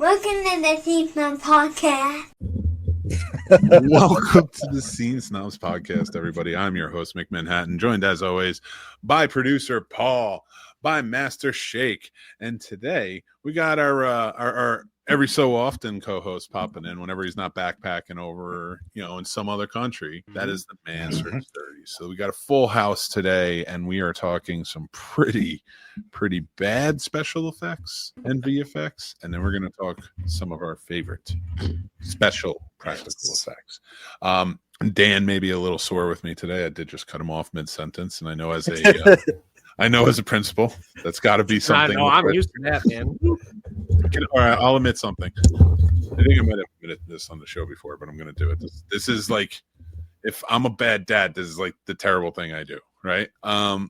Welcome to the Scene Snobs podcast. Welcome to the Scene Snobs podcast, everybody. I'm your host, Mick Manhattan, joined as always by producer Paul, by Master Shake, and today we got our every so often co-host popping in whenever he's not backpacking over, in some other country. That is the man, Sir 30. So we got a full house today, and we are talking some pretty bad special effects and VFX, and then we're going to talk some of our favorite special practical effects. Dan may be a little sore with me today. I did just cut him off mid-sentence, and I know as a principal, that's got to be something. I'm used to that, man. All right, I'll admit something. I think I might have admitted this on the show before, but I'm going to do it. This is like, if I'm a bad dad, this is like the terrible thing I do, right? I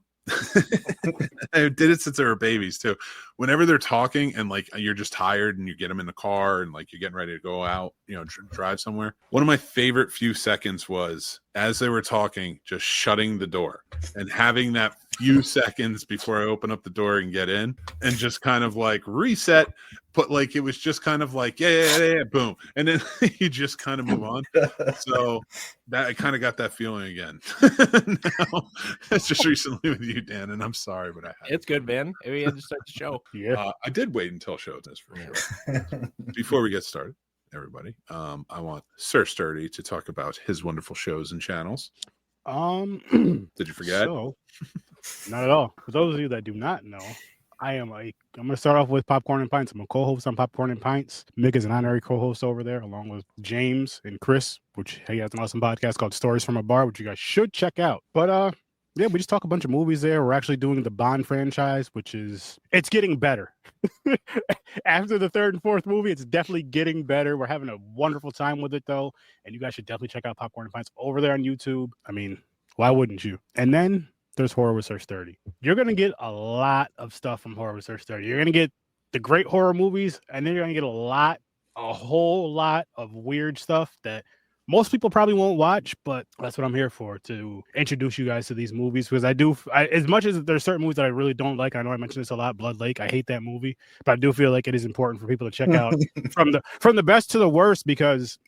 did it since they were babies too. Whenever they're talking and like you're just tired and you get them in the car and like you're getting ready to go out, drive somewhere. One of my favorite few seconds was as they were talking, just shutting the door and having that few seconds before I open up the door and get in and just kind of like reset. But like it was just kind of like yeah, boom, and then you just kind of move on. So that I kind of got that feeling again. Now, that's just recently with you, Dan, and I'm sorry, but It's good, man. We had to start the show. Yeah, I did wait until show this for sure. Before we get started, everybody, I want Sir Sturdy to talk about his wonderful shows and channels. Did you forget? So, not at all. For those of you that do not know, I'm going to start off with Popcorn and Pints. I'm a co-host on Popcorn and Pints. Mick is an honorary co-host over there, along with James and Chris, which he has an awesome podcast called Stories from a Bar, which you guys should check out. But yeah, we just talk a bunch of movies there. We're actually doing the Bond franchise, it's getting better. After the third and fourth movie, it's definitely getting better. We're having a wonderful time with it, though. And you guys should definitely check out Popcorn and Pints over there on YouTube. I mean, why wouldn't you? And then there's Horror with Sir Sturdy. You're going to get a lot of stuff from Horror with Sir Sturdy. You're going to get the great horror movies, and then you're going to get a whole lot of weird stuff that most people probably won't watch, but that's what I'm here for, to introduce you guys to these movies, because as much as there's certain movies that I really don't like, I know I mentioned this a lot, Blood Lake, I hate that movie, but I do feel like it is important for people to check out from the best to the worst, because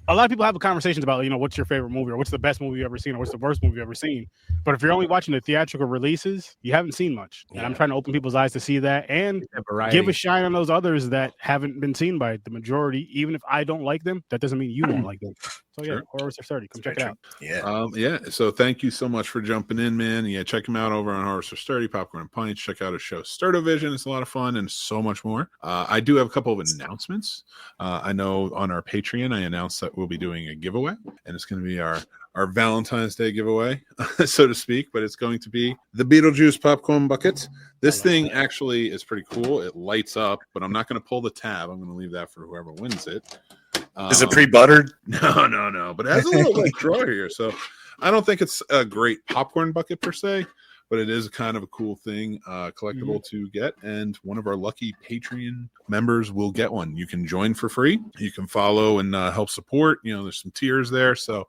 a lot of people have conversations about, what's your favorite movie, or what's the best movie you've ever seen, or what's the worst movie you've ever seen. But if you're only watching the theatrical releases, you haven't seen much. And I'm trying to open people's eyes to see that and give a shine on those others that haven't been seen by the majority. Even if I don't like them, that doesn't mean you won't like them. So yeah, Horror with 30. Come check it out. Yeah. So thank you so much for jumping in, man. Yeah, check him out over on Horror with 30, Popcorn and Pints. Check out his show Sturdovision. It's a lot of fun and so much more. I do have a couple of announcements. I know on our Patreon, I announced that we'll be doing a giveaway, and it's going to be our Valentine's Day giveaway, so to speak, but it's going to be the Beetlejuice popcorn bucket. This thing actually is pretty cool. It lights up, but I'm not going to pull the tab. I'm going to leave that for whoever wins it. Is it pre-buttered? No. But it has a little like drawer here, so I don't think it's a great popcorn bucket per se, but it is kind of a cool thing, collectible to get. And one of our lucky Patreon members will get one. You can join for free. You can follow and help support. There's some tiers there. So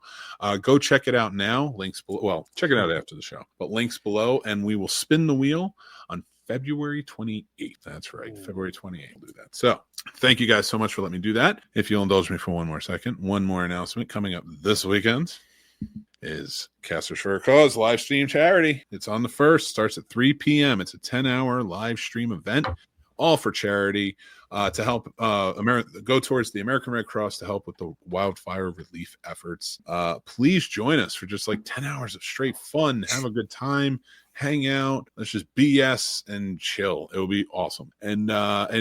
go check it out now. Links below. Well, check it out after the show, but links below. And we will spin the wheel on February 28th. That's right. February 28th. We'll do that. So thank you guys so much for letting me do that. If you'll indulge me for one more second, one more announcement coming up this weekend is Casters for a Cause live stream charity. It's on the 1st, starts at 3 p.m. It's a 10-hour live stream event, all for charity, to help go towards the American Red Cross to help with the wildfire relief efforts. Please join us for just like 10 hours of straight fun. Have a good time. Hang out. Let's just BS and chill. It will be awesome. And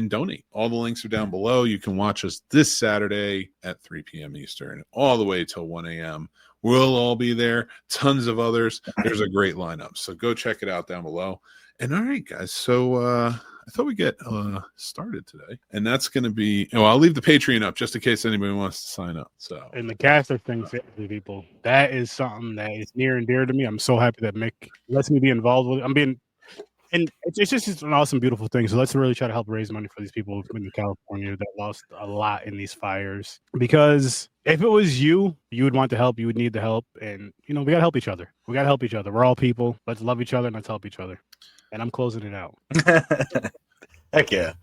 donate. All the links are down below. You can watch us this Saturday at 3 p.m. Eastern, all the way till 1 a.m. We'll all be there. Tons of others. There's a great lineup. So go check it out down below. And all right, guys. So I thought we'd get started today. And that's going to be, I'll leave the Patreon up just in case anybody wants to sign up. So, and the caster thing, people, that is something that is near and dear to me. I'm so happy that Mick lets me be involved with it. And it's just an awesome, beautiful thing. So let's really try to help raise money for these people in California that lost a lot in these fires. Because if it was you would want the help. You would need the help. And, we got to help each other. We're all people. Let's love each other and let's help each other. And I'm closing it out. Heck yeah.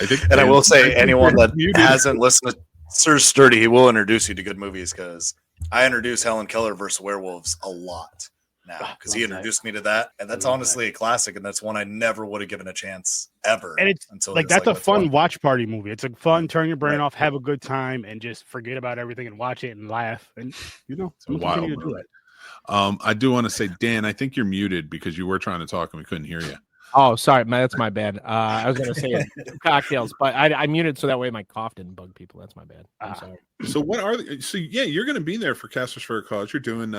I think, And I will say, anyone that muted. hasn't listened to Sir Sturdy, he will introduce you to good movies because I introduce Helen Keller versus Werewolves a lot now because he introduced me to that, and that's honestly a classic, and that's one I never would have given a chance ever. And it's until like this, that's a fun one. watch party movie. It's a fun turn your brain Right. off, have a good time, and just forget about everything and watch it and laugh. And Wild continue to do movie. it. I do want to say, Dan, I think you're muted because you were trying to talk and we couldn't hear you. Oh, sorry, that's my bad. I was gonna say cocktails, but I muted so that way my cough didn't bug people. That's my bad. I'm sorry. So what are you're going to be there for Casters for a Cause. You're doing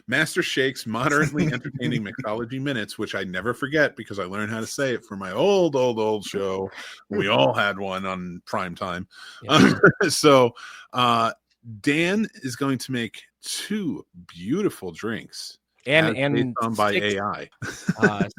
Master Shake's moderately entertaining mixology minutes, which I never forget because I learned how to say it for my old show. We all had one on prime time. Yeah. So Dan is going to make 2 beautiful drinks. And based on by 6, AI.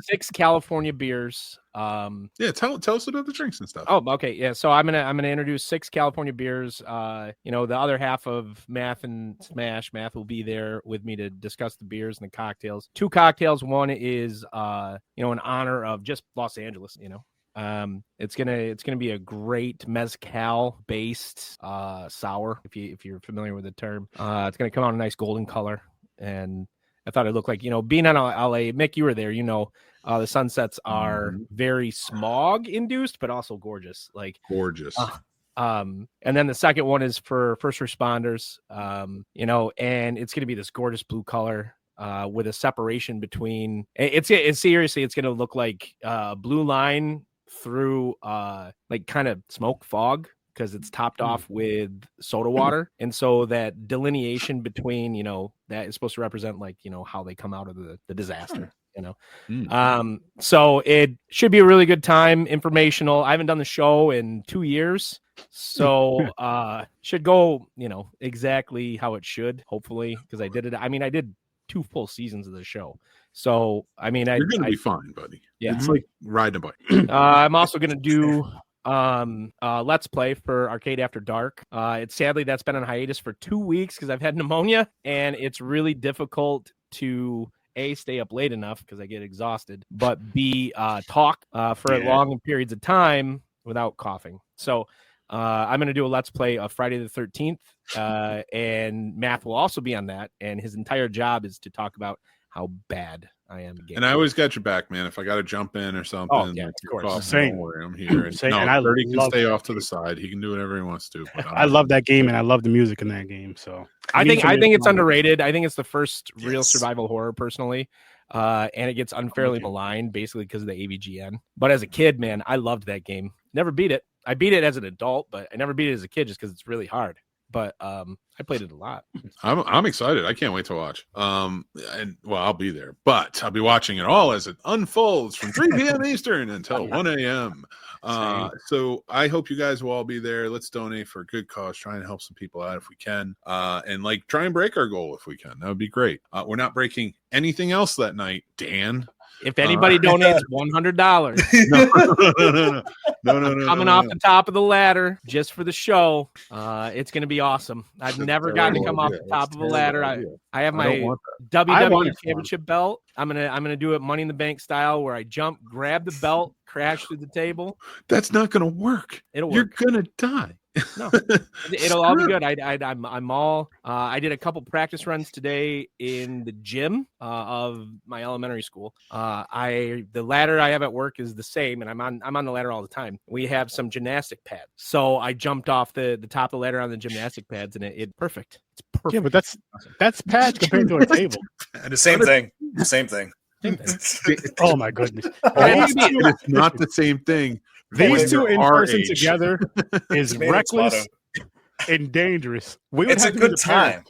6 California beers. Yeah, tell us about the drinks and stuff. Oh, okay, yeah. So I'm gonna introduce 6 California beers. The other half of Math and Smash. Math will be there with me to discuss the beers and the cocktails. 2 cocktails. One is in honor of just Los Angeles. It's gonna be a great mezcal based sour. If you're familiar with the term, it's gonna come out a nice golden color and. I thought it looked like, being on LA, Mick, you were there, the sunsets are very smog induced, but also gorgeous. Like gorgeous. And then the second one is for first responders, and it's going to be this gorgeous blue color, with a separation between it's seriously, it's going to look like blue line through, like kind of smoke fog. Because it's topped off with soda water. And so that delineation between, that is supposed to represent like, how they come out of the disaster, So it should be a really good time, informational. I haven't done the show in 2 years. So should go, exactly how it should, hopefully, because I did it. I mean, I did 2 full seasons of the show. So, I mean, you're going to be fine, buddy. Yeah. It's like riding a bike. I'm also going to do Let's Play for Arcade After Dark. It's sadly that's been on hiatus for 2 weeks because I've had pneumonia and it's really difficult to A, stay up late enough because I get exhausted, but B, talk for long periods of time without coughing. So I'm going to do a Let's Play of Friday the 13th, and Math will also be on that, and his entire job is to talk about how bad I am. And I always got your back, man. If I got to jump in or something, of course. Don't worry, I'm here. And Bertie can stay off to the side. He can do whatever he wants to. But I love that game, and I love the music in that game. So I think it's underrated. I think it's the first real survival horror, personally. And it gets unfairly maligned, basically because of the AVGN. But as a kid, man, I loved that game. Never beat it. I beat it as an adult, but I never beat it as a kid just because it's really hard. But I played it a lot. I'm excited. I can't wait to watch. I'll be there, but I'll be watching it all as it unfolds from 3 p.m. Eastern until 1 a.m. So I hope you guys will all be there. Let's donate for a good cause. Try and help some people out if we can, and try and break our goal if we can. That would be great. We're not breaking anything else that night, Dan. If anybody donates $100, no, coming off the top of the ladder just for the show, it's going to be awesome. I've never gotten to come off the top of a ladder. I have my WWE Championship belt. I'm gonna do it Money in the Bank style, where I jump, grab the belt, crash through the table. That's not gonna work. It'll work. You're gonna die. No, it'll all be good. I'm all. I did a couple practice runs today in the gym of my elementary school. The ladder I have at work is the same, and I'm on the ladder all the time. We have some gymnastic pads, so I jumped off the top of the ladder on the gymnastic pads, and it's perfect. It's perfect. Yeah, but that's pads compared to a table. The same thing. Same thing. Oh my goodness! It's not the same thing. These two in person together is reckless and dangerous. It's a good time.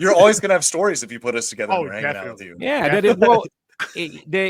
You're always gonna have stories if you put us together and hang out with you. Yeah,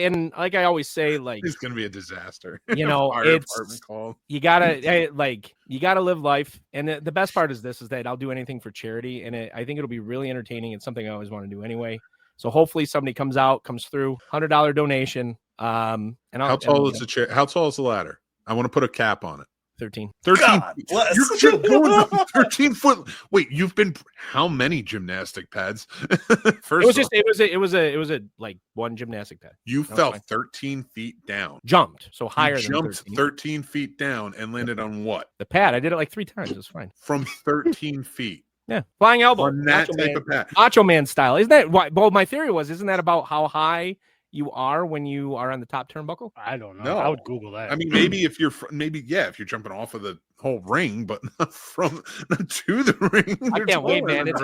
and like I always say, like it's gonna be a disaster. It's you gotta live life. And the best part is that I'll do anything for charity, and I think it'll be really entertaining. It's something I always want to do anyway. So hopefully somebody comes through, $100 donation. And how tall is the ladder? I want to put a cap on it. 13. 13. God bless. You're going 13 foot. Wait, you've been how many gymnastic pads? First, It was a like one gymnastic pad. you That was fell fine. 13 feet down. Jumped so You higher than jumped 13. 13 feet down and landed on what? The pad. I did it like 3 times. It was fine. From 13 feet. Yeah, flying elbow. On that Macho type Man. of pad. Macho Man style. Isn't that why? Well, my theory was, isn't that about how high you are when you are on the top turnbuckle? I don't know. No. I would Google that. I mean, maybe if you're if you're jumping off of the whole ring, but not to the ring. I can't wait, man. It's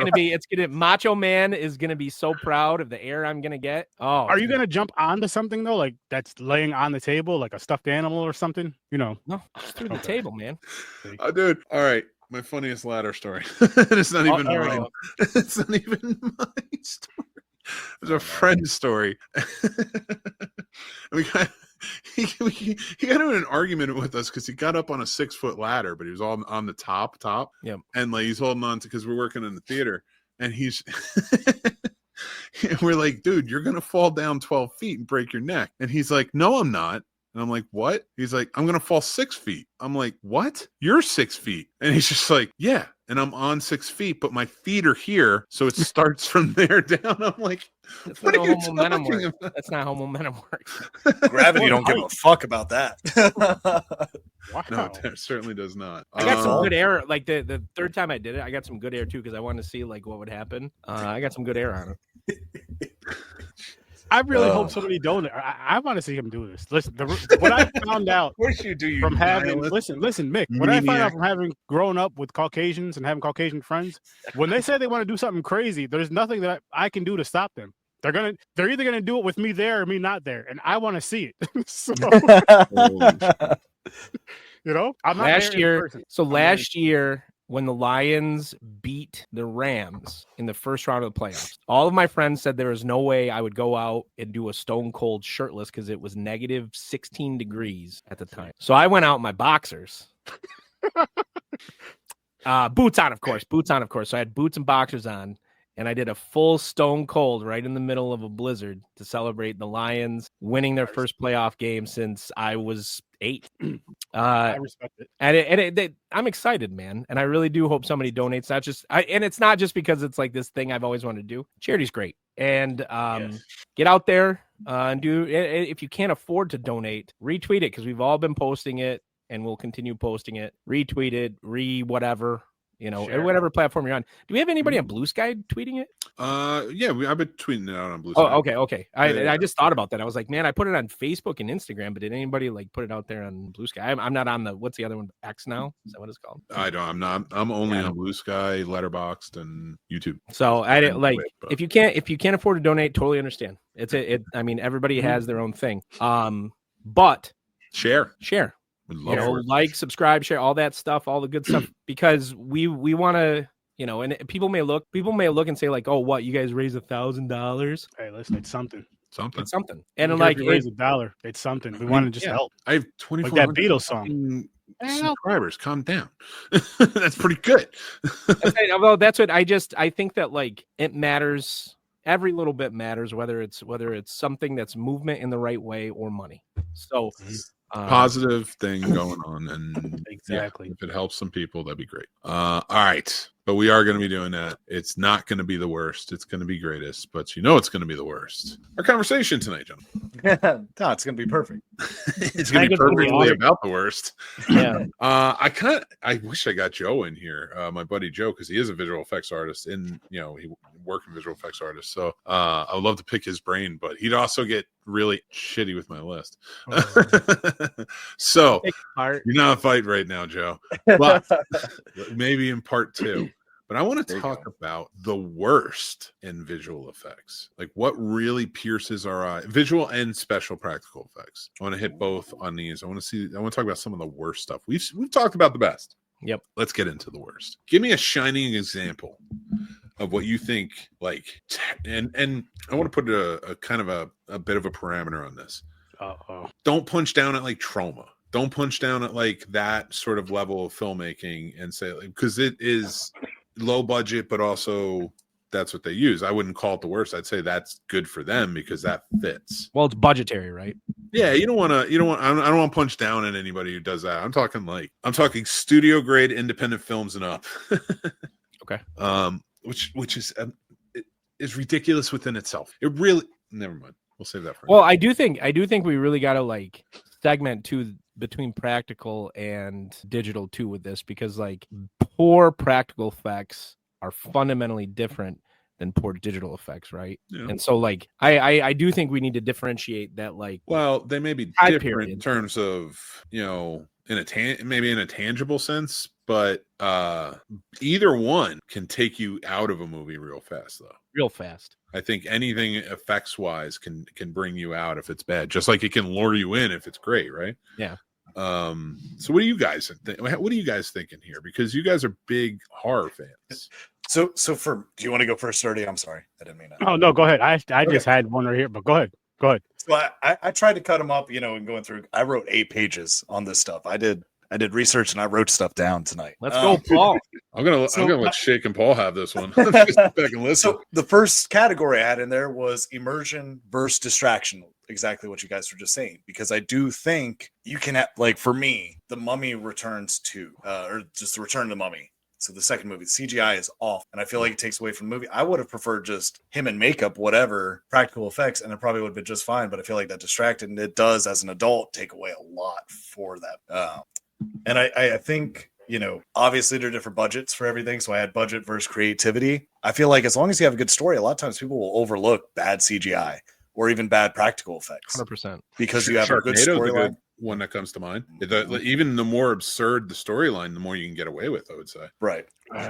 gonna Macho Man is gonna be so proud of the air I'm gonna get. Oh, are you gonna jump onto something though, like that's laying on the table, like a stuffed animal or something? You know? No, just through the table, man. Dude, all right. My funniest ladder story. It's not even mine. It's not even my story. It's a friend's story. He got into an argument with us because he got up on a 6-foot ladder, but he was all on the top. Yep. And like he's holding on to, because we're working in the theater, and he's we're like, dude, you're gonna fall down 12 feet and break your neck. And he's like, no, I'm not. And I'm like, what? He's like, I'm going to fall 6 feet. I'm like, what? You're 6 feet. And he's just like, yeah. And I'm on 6 feet, but my feet are here. So it starts from there down. I'm like, That's what not are how you momentum talking works. about? That's not how momentum works. Gravity don't give a fuck about that. Wow. No, it certainly does not. I got some good air. Like the third time I did it, I got some good air too, because I wanted to see like what would happen. I got some good air on it. I really hope somebody donates. I want to see him do this. Listen, what I found out Of course you do. from having listen, Mick. What I found out from having grown up with Caucasians and having Caucasian friends, when they say they want to do something crazy, there's nothing that I can do to stop them. They're either gonna do it with me there or me not there, and I want to see it. So, you know, I'm not Last there in year, person. so last year when the Lions beat the Rams in the first round of the playoffs, all of my friends said there was no way I would go out and do a stone cold shirtless because it was negative 16 degrees at the time. So I went out in my boxers. Boots on, of course. So I had boots and boxers on, and I did a full stone cold right in the middle of a blizzard to celebrate the Lions winning their first playoff game since I was 8. I respect it. And I'm excited, man. And I really do hope somebody donates. And it's not just because it's like this thing I've always wanted to do. Charity's great. And get out there and do, if you can't afford to donate, retweet it, because we've all been posting it and we'll continue posting it. Retweet it, whatever. You know, Sure. whatever platform you're on. Do we have anybody on Blue Sky tweeting it? Yeah, I've been tweeting it out on Blue Sky. Oh, okay. Yeah. I just thought about that. I was like, man, I put it on Facebook and Instagram, but did anybody like put it out there on Blue Sky? I'm not on what's the other one? X now? Is that what it's called? I'm not. I'm only on Blue Sky, Letterboxd, and YouTube. So I didn't like But if you can't afford to donate, totally understand. I mean, everybody has their own thing. But share. You know, like, subscribe, share, all that stuff, all the good stuff, because we want to, you know, and people may look and say like, oh, what, you guys raise $1,000? Hey, listen, it's something. It's something. And Even like, if you raise $1, it's something. We want to just help. I have 24 Like that Beatles song. subscribers. Calm down. That's pretty good. Although that's what I think that like it matters. Every little bit matters, whether it's something that's movement in the right way or money. So Positive thing going on, and Exactly. if it helps some people, that'd be great. All right, but we are going to be doing that. It's not going to be the worst. It's going to be greatest, but you know it's going to be the worst. Our conversation tonight, John. No, it's gonna be perfect. It's going to be perfectly about the worst. yeah, I wish I got Joe in here, my buddy Joe, because he is a visual effects artist, and he worked in visual effects artist. So I would love to pick his brain, but he'd also get really shitty with my list. So you're not fighting right now, Joe, but maybe in part 2. But I want to talk about the worst in visual effects, like what really pierces our eye, visual and special practical effects. I want to hit both on these. I want to talk about some of the worst stuff. We've talked about the best. Yep. Let's get into the worst. Give me a shining example of what you think, like, and I want to put a kind of a bit of a parameter on this. Don't punch down at like Trauma. Don't punch down at like that sort of level of filmmaking and say, like, because it is low budget, but also that's what they use. I wouldn't call it the worst. I'd say that's good for them because that fits. well, it's budgetary, right? Yeah, you don't want to. I don't want to punch down at anybody who does that. I'm talking studio grade independent films and up. Okay. Which is ridiculous within itself. It really. Never mind. We'll save that for. Well, I do think we really got to like segment between practical and digital too with this, because like poor practical effects are fundamentally different than poor digital effects, right? Yeah. And so like I do think we need to differentiate that. Like, well, they may be time different period. in terms of, you know, maybe in a tangible sense, but either one can take you out of a movie real fast though. Real fast. I think anything effects wise can bring you out if it's bad, just like it can lure you in if it's great, right? Yeah. So what do you guys think? What are you guys thinking here? Because you guys are big horror fans. So do you want to go first, Sturdy? I'm sorry, I didn't mean that. Oh no, go ahead. I just had one right here, but go ahead. So I tried to cut them up, you know, and going through. I wrote 8 pages on this stuff. I did research and I wrote stuff down tonight. Let's go, Paul. I'm gonna let Shake and Paul have this one. Just back and listen. So the first category I had in there was immersion versus distraction. Exactly what you guys were just saying, because I do think you can have, like, for me, The Mummy Returns 2, or just the Return of the Mummy. So the second movie, the CGI is off, and I feel like it takes away from the movie. I would have preferred just him in makeup, whatever, practical effects, and it probably would have been just fine. But I feel like that distracted, and it does, as an adult, take away a lot for that. And I think, you know, obviously there are different budgets for everything. So I had budget versus creativity. I feel like as long as you have a good story, a lot of times people will overlook bad CGI or even bad practical effects. 100%. Because you have a good storyline. One that comes to mind. Even the more absurd the storyline, the more you can get away with, I would say. Right.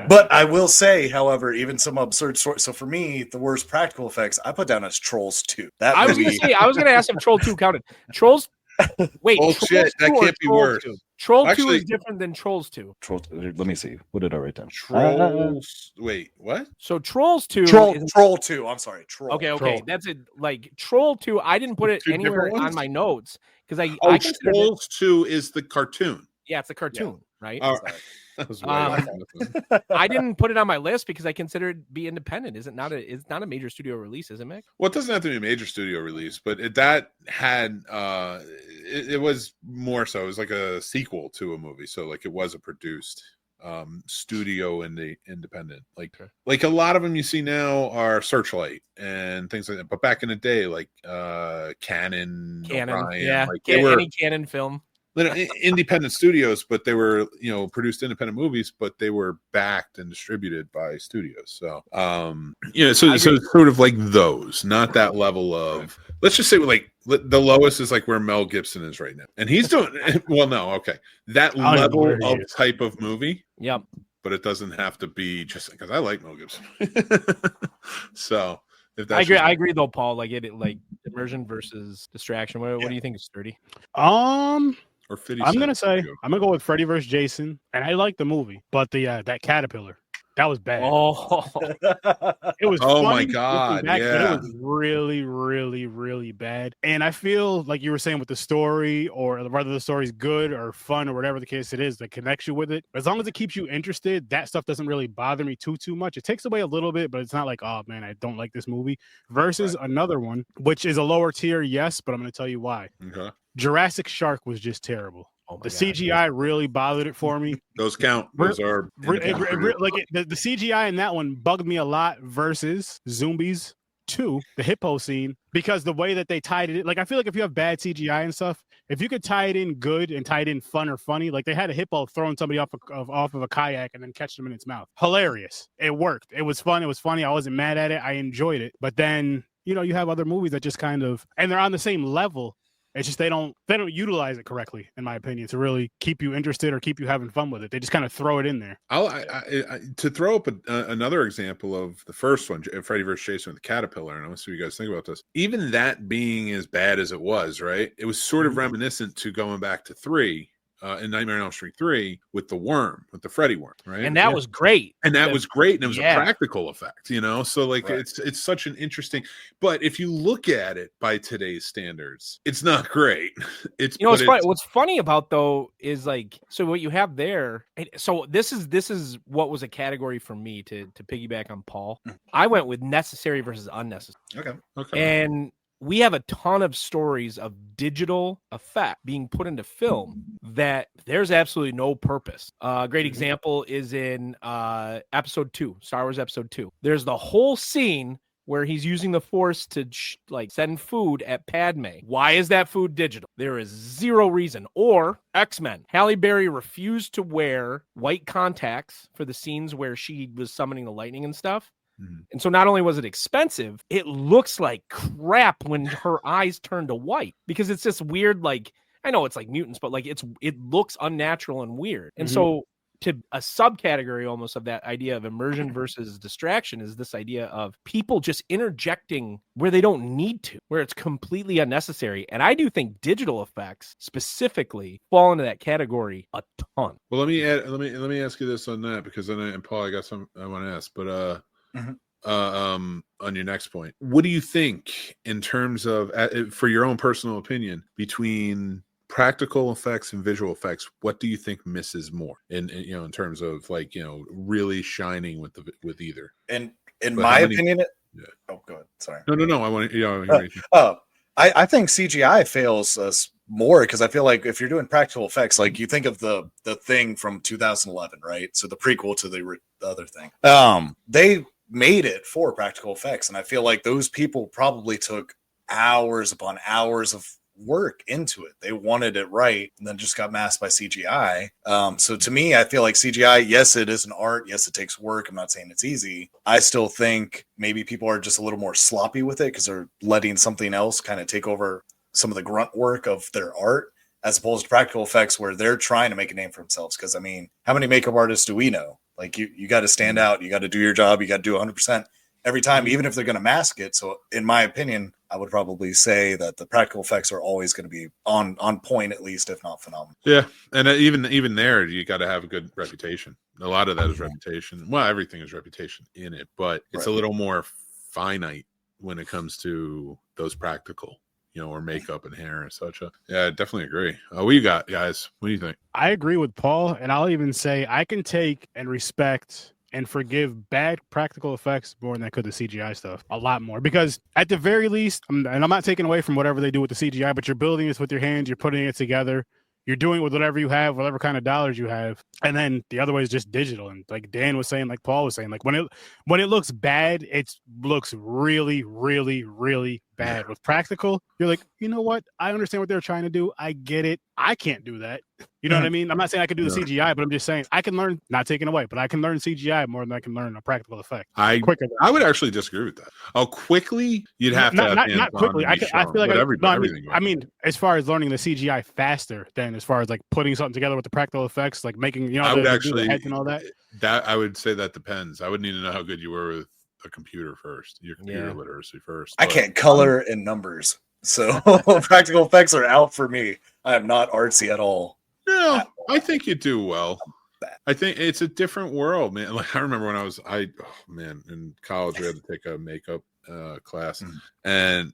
But I will say, however, even some absurd story. So for me, the worst practical effects I put down as Trolls 2. I was going to ask if Troll 2 counted. Trolls. Wait, oh shit, that can't be worse. Troll 2 is different than Trolls 2. Let me see. What did I write down? Trolls. Wait, what? So Trolls 2. Troll 2. I'm sorry. Troll. Okay. Troll. That's it. Like Troll 2, I didn't put it anywhere on my notes because I Trolls 2 is the cartoon. Yeah, it's a cartoon, right? That was I didn't put it on my list because I consider it be independent. It's not a major studio release, is it, Mick? Well, it doesn't have to be a major studio release, but it was more so. It was like a sequel to a movie, so like it was a produced studio in the independent. Like a lot of them you see now are Searchlight and things like that. But back in the day, like Canon, Orion, yeah, like any Canon film. Independent studios, but they were, you know, produced independent movies, but they were backed and distributed by studios. So, you know, so it's sort of like those, not that level of, let's just say like the lowest is like where Mel Gibson is right now. And he's doing, well, no, okay. That level of type of movie. Yep. But it doesn't have to be just because I like Mel Gibson. So. I agree though, Paul. Like like immersion versus distraction. What do you think is Sturdy? Or 50 I'm gonna go with Freddy vs. Jason, and I like the movie, but the that caterpillar, that was bad. Oh, it was. Oh funny my god! Back, yeah, but it was really, really, really bad. And I feel like you were saying with the story, or whether the story's good or fun or whatever the case it is, that connects you with it. As long as it keeps you interested, that stuff doesn't really bother me too much. It takes away a little bit, but it's not like, oh man, I don't like this movie. Versus another one, which is a lower tier, yes, but I'm going to tell you why. Okay. Jurassic Shark was just terrible. The CGI really bothered it for me. Those count. Those are like the CGI in that one bugged me a lot. Versus Zombies 2, the hippo scene, because the way that they tied it, like I feel like if you have bad CGI and stuff, if you could tie it in good and tie it in fun or funny, like they had a hippo throwing somebody off of a kayak and then catch them in its mouth. Hilarious. It worked. It was fun. It was funny. I wasn't mad at it. I enjoyed it. But then, you know, you have other movies that just kind of, and they're on the same level. It's just they don't utilize it correctly, in my opinion, to really keep you interested or keep you having fun with it. They just kind of throw it in there. To throw up another example of the first one, Freddy vs. Jason with the caterpillar, and I want to see what you guys think about this. Even that being as bad as it was, right? It was sort of reminiscent to going back to 3. In Nightmare on Elm Street 3 with the worm, with the Freddy worm, right? And that was great. And that was great. And it was a practical effect, you know? So like it's such an interesting, but if you look at it by today's standards, it's not great. It's, you know, what's funny about though is like, so what you have there. So this is what was a category for me to piggyback on Paul. I went with necessary versus unnecessary. Okay. And we have a ton of stories of digital effect being put into film that there's absolutely no purpose. A great example is in episode 2, Star Wars episode 2. There's the whole scene where he's using the Force to send food at Padme. Why is that food digital? There is zero reason. Or X-Men. Halle Berry refused to wear white contacts for the scenes where she was summoning the lightning and stuff. And so not only was it expensive, it looks like crap when her eyes turn to white, because it's this weird, like, I know it's like mutants, but like it looks unnatural and weird. And so to a subcategory almost of that idea of immersion versus distraction is this idea of people just interjecting where they don't need to, where it's completely unnecessary. And I do think digital effects specifically fall into that category a ton. Well, let me ask you this on that, because then and Paul, I got some I want to ask, but on your next point, what do you think in terms of, for your own personal opinion, between practical effects and visual effects, what do you think misses more in terms of, like, really shining with either? And in my opinion, oh, go ahead. Sorry. No. I want to. I think CGI fails us more, because I feel like if you're doing practical effects, like you think of the Thing from 2011, right? So the prequel to the other Thing. They made it for practical effects, and I feel like those people probably took hours upon hours of work into it. They wanted it right, and then just got masked by CGI. So to me, I feel like CGI, yes, it is an art. Yes, it takes work. I'm not saying it's easy. I still think maybe people are just a little more sloppy with it, because they're letting something else kind of take over some of the grunt work of their art, as opposed to practical effects where they're trying to make a name for themselves. Because I mean, how many makeup artists do we know? Like, you got to stand out. You got to do your job. You got to do 100% every time, even if they're going to mask it. So in my opinion, I would probably say that the practical effects are always going to be on point, at least, if not phenomenal. Yeah. And even there, you got to have a good reputation. A lot of that is reputation. Well, everything is reputation in it, but it's a little more finite when it comes to those practical, or makeup and hair and such. Yeah, I definitely agree. What you got, guys? What do you think? I agree with Paul, and I'll even say I can take and respect and forgive bad practical effects more than I could the CGI stuff. A lot more, because at the very least, and I'm not taking away from whatever they do with the CGI, but you're building this with your hands, you're putting it together, you're doing it with whatever you have, whatever kind of dollars you have. And then the other way is just digital. And like Dan was saying, like Paul was saying, like when it looks bad, it looks really, really, really bad. With practical, you're like, you know what? I understand what they're trying to do. I get it. I can't do that. You know what I mean? I'm not saying I can do the CGI, but I'm just saying I can learn, not taking away, but I can learn CGI more than I can learn a practical effect. I would actually disagree with that. Oh, quickly, you'd have to have not quickly. I feel like everything. I mean, as far as learning the CGI faster than as far as like putting something together with the practical effects, like making, I would actually, heads and all that. That I would say that depends. I would need to know how good you were with a computer first, your computer literacy first. I can't color in numbers, so practical effects are out for me. I am not artsy at all. No, I think you do well. I think it's a different world, man. Like I remember when I was, in college we had to take a makeup class, and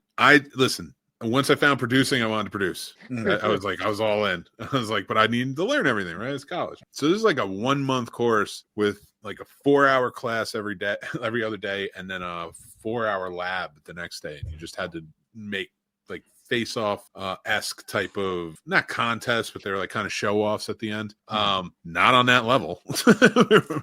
once I found producing, I wanted to produce. I was all in. I was like, but I needed to learn everything, right? It's college. So this is like a 1 month course with like a 4-hour class every day, every other day, and then a 4-hour lab the next day. And you just had to make like face-off esque type of, not contest, but they were like kind of show-offs at the end. Not on that level.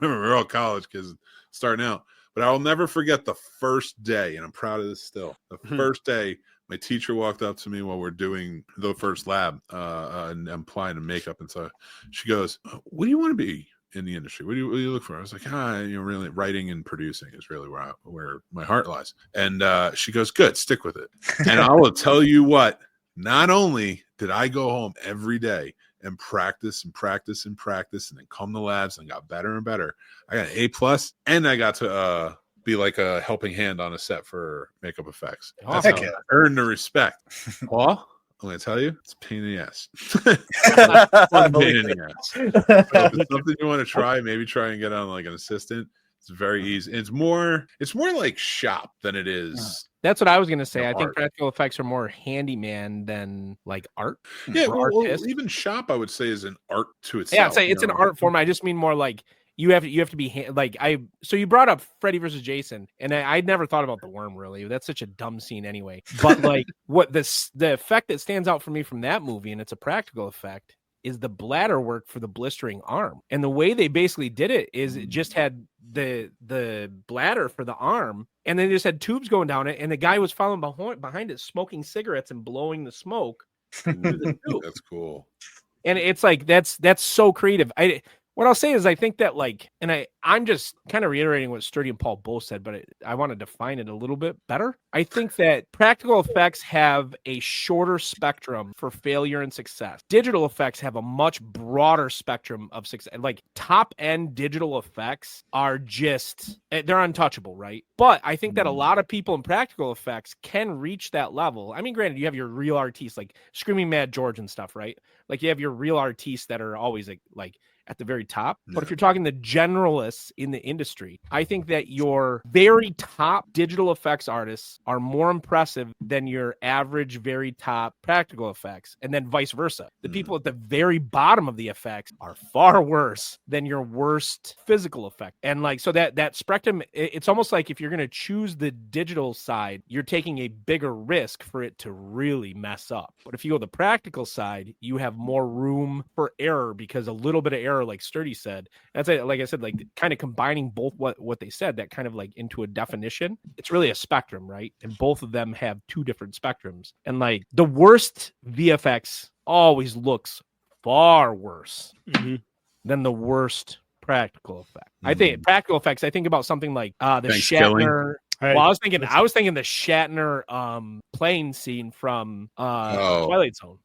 We're all college kids starting out. But I'll never forget the first day, and I'm proud of this still. The first day, my teacher walked up to me while we're doing the first lab and applying to makeup. And so she goes, what do you want to be in the industry? What do you look for? I was like, really writing and producing is really where my heart lies. And she goes, good, stick with it. And I will tell you what, not only did I go home every day and practice and practice and practice and then come to labs and got better and better. I got an A+, and I got to be like a helping hand on a set for makeup effects. Awesome. That's how I earned the respect. Paul, I'm going to tell you, it's a pain in the ass. Pain in the ass. So if it's something you want to try, maybe try and get on like an assistant. It's very easy. It's more like shop than it is. That's what I was going to say. I think practical effects are more handyman than like art. Yeah, well, even shop, I would say, is an art to itself. Yeah, I'd say it's an art form. I just mean more like you have to be like so you brought up Freddy versus Jason, and I'd never thought about the worm really. That's such a dumb scene anyway. But like what the effect that stands out for me from that movie, and it's a practical effect, is the bladder work for the blistering arm. And the way they basically did it is it just had the bladder for the arm, and then they just had tubes going down it, and the guy was following behind it, smoking cigarettes and blowing the smoke through the tube. That's cool. And it's like that's so creative. What I'll say is I think that like, and I'm just kind of reiterating what Sturdy and Paul both said, but I want to define it a little bit better. I think that practical effects have a shorter spectrum for failure and success. Digital effects have a much broader spectrum of success. Like top end digital effects are just, they're untouchable, right? But I think that a lot of people in practical effects can reach that level. I mean, granted, you have your real artists like Screaming Mad George and stuff, right? Like you have your real artists that are always like at the very top. But if you're talking the generalists in the industry, I think that your very top digital effects artists are more impressive than your average very top practical effects, and then vice versa. The people at the very bottom of the effects are far worse than your worst physical effect. And like, so that spectrum, it's almost like if you're going to choose the digital side, you're taking a bigger risk for it to really mess up. But if you go the practical side, you have more room for error, because a little bit of error, like Sturdy said, that's like I said, like kind of combining both what they said, that kind of like into a definition. It's really a spectrum, right? And both of them have two different spectrums. And like the worst VFX always looks far worse than the worst practical effect. I think practical effects, I think about something like the Shatner. Well, I was thinking the Shatner plane scene from Twilight Zone.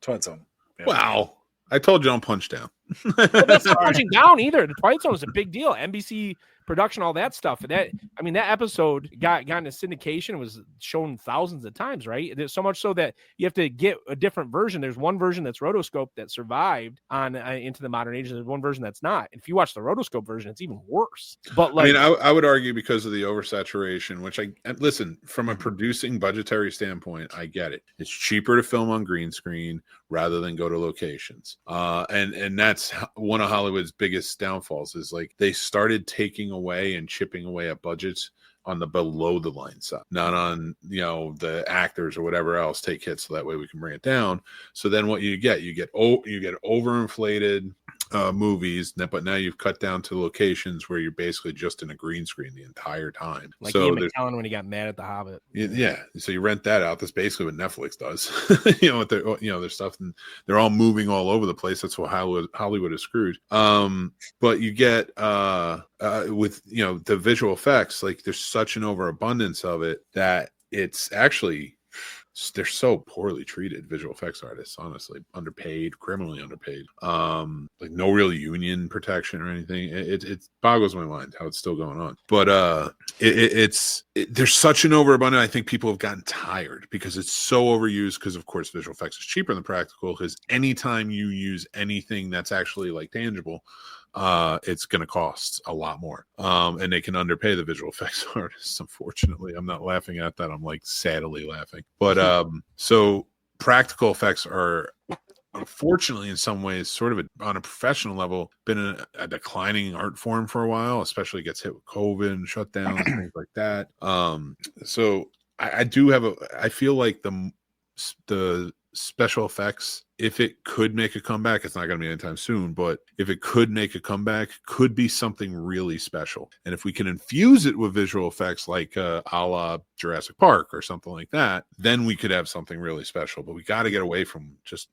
Yeah. Wow. I told you don't punch down. Well, that's not punching down either. The Twilight Zone is a big deal. NBC production, all that stuff. That episode got into syndication. It was shown thousands of times, right? There's so much so that you have to get a different version. There's one version that's rotoscope that survived on into the modern age. There's one version that's not. And if you watch the rotoscope version, it's even worse. But like, I mean, I would argue because of the oversaturation, which listen, from a producing budgetary standpoint, I get it. It's cheaper to film on green screen rather than go to locations. And that's one of Hollywood's biggest downfalls, is like they started taking away and chipping away at budgets on the below the line side, not on the actors or whatever else take hits, so that way we can bring it down. So then what you get overinflated movies, but now you've cut down to locations where you're basically just in a green screen the entire time. Like so Ian McKellen when he got mad at The Hobbit. Yeah. So you rent that out. That's basically what Netflix does. With their stuff, and they're all moving all over the place. That's what Hollywood is screwed. But you get with the visual effects, like there's such an overabundance of it that it's actually, they're so poorly treated, visual effects artists, honestly, underpaid, criminally underpaid, like no real union protection or anything. It boggles my mind how it's still going on. But there's such an overabundance. I think people have gotten tired because it's so overused, because of course visual effects is cheaper than practical, because anytime you use anything that's actually like tangible, it's going to cost a lot more, and they can underpay the visual effects artists. Unfortunately, I'm not laughing at that. I'm like sadly laughing. But so practical effects are, unfortunately, in some ways, sort of on a professional level, been a declining art form for a while. Especially gets hit with COVID and shutdowns and things like that. So I feel like the special effects, if it could make a comeback, it's not going to be anytime soon, but if it could make a comeback, could be something really special. And if we can infuse it with visual effects like a la Jurassic Park or something like that, then we could have something really special. But we got to get away from just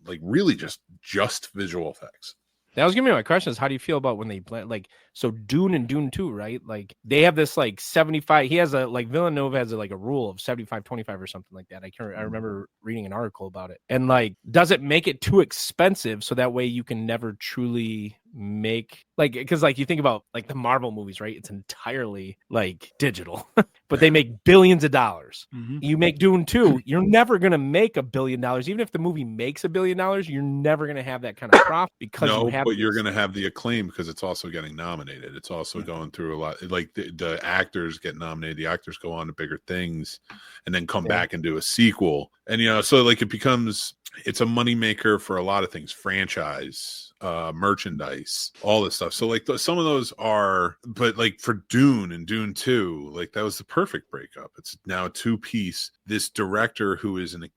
visual effects. That was gonna be my question, is how do you feel about when they blend, like, so Dune and Dune 2, right? Like they have this like 75, he has Villeneuve has a rule of 75-25 or something like that. I remember reading an article about it. And like, does it make it too expensive so that way you can never truly make, like, because like you think about like the Marvel movies, right? It's entirely like digital, but they make billions of dollars. You make Dune 2, you're never gonna make $1 billion. Even if the movie makes $1 billion, you're never gonna have that kind of profit, because you're gonna have the acclaim, because it's also getting nominated. It's also going through a lot. Like the actors get nominated, the actors go on to bigger things and then come back and do a sequel. And so like it's a moneymaker for a lot of things, franchise, merchandise, all this stuff. So like some of those are, but like for Dune and Dune 2, like that was the perfect breakup. It's now a 2-piece. This director who is an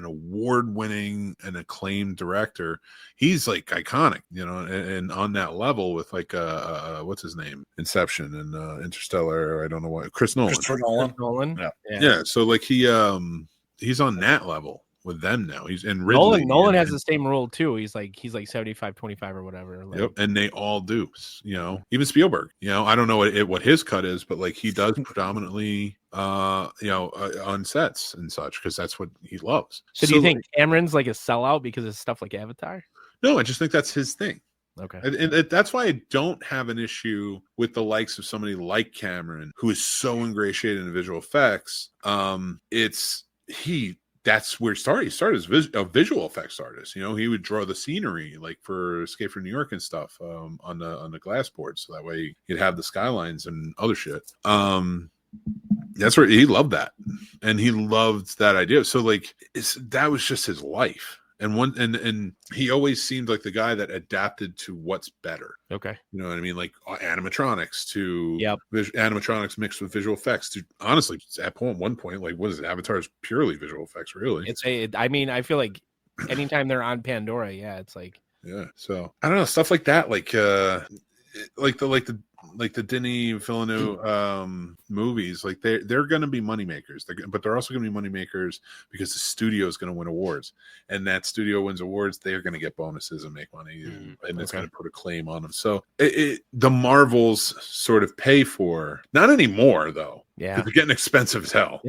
award-winning and acclaimed director, he's like iconic, and on that level with like what's his name, Inception and Interstellar, I don't know what, Chris Nolan. Yeah, so like he's on that level with them now. He's in Ridley. Nolan has the same rule too. He's like 75-25 or whatever. Like, yep, and they all do. Even Spielberg. I don't know what his cut is, but like he does predominantly on sets and such because that's what he loves. So do you think Cameron's like a sellout because of stuff like Avatar? No, I just think that's his thing. Okay. And that's why I don't have an issue with the likes of somebody like Cameron, who is so ingratiated in visual effects. That's where he started. He started as a visual effects artist. He would draw the scenery like for Escape from New York and stuff on the glass board, so that way he'd have the skylines and other shit. That's where he loved that, and he loved that idea. So like that was just his life. And he always seemed like the guy that adapted to what's better. Okay. You know what I mean? Like animatronics to animatronics mixed with visual effects to, honestly, at one point, like what is it? Avatar is purely visual effects, really. I feel like anytime they're on Pandora, it's like, yeah. So I don't know, stuff like that, like the Denis Villeneuve movies, like they're going to be moneymakers, but they're also going to be moneymakers because the studio is going to win awards, and that studio wins awards, they're going to get bonuses and make money, and it's going to put a claim on them. So the Marvels sort of pay for, not anymore though. Yeah, they're getting expensive as hell.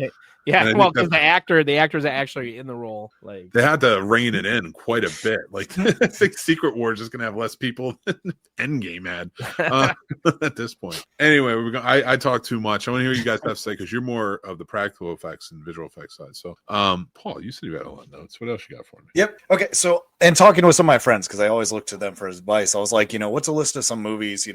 Yeah, well, because the actors are actually in the role. Like they had to rein it in quite a bit. Like I think Secret Wars is going to have less people than Endgame had at this point. Anyway, I talk too much. I want to hear what you guys have to say because you're more of the practical effects and visual effects side. So, Paul, you said you had a lot of notes. What else you got for me? Yep. Okay. So, and talking with some of my friends, because I always look to them for advice, I was like, what's a list of some movies,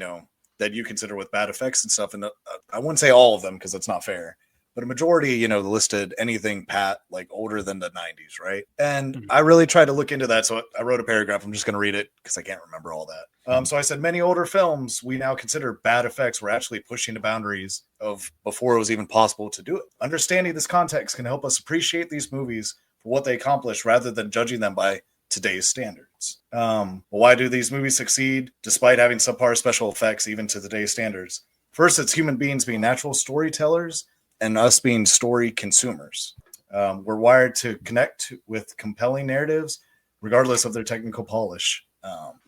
that you consider with bad effects and stuff? And I wouldn't say all of them because that's not fair. But a majority, listed anything like older than the 90s, right? And I really tried to look into that. So I wrote a paragraph. I'm just going to read it because I can't remember all that. So I said, many older films we now consider bad effects were actually pushing the boundaries of before it was even possible to do it. Understanding this context can help us appreciate these movies for what they accomplish rather than judging them by today's standards. Why do these movies succeed despite having subpar special effects even to today's standards? First, it's human beings being natural storytellers and us being story consumers. We're wired to connect with compelling narratives, regardless of their technical polish.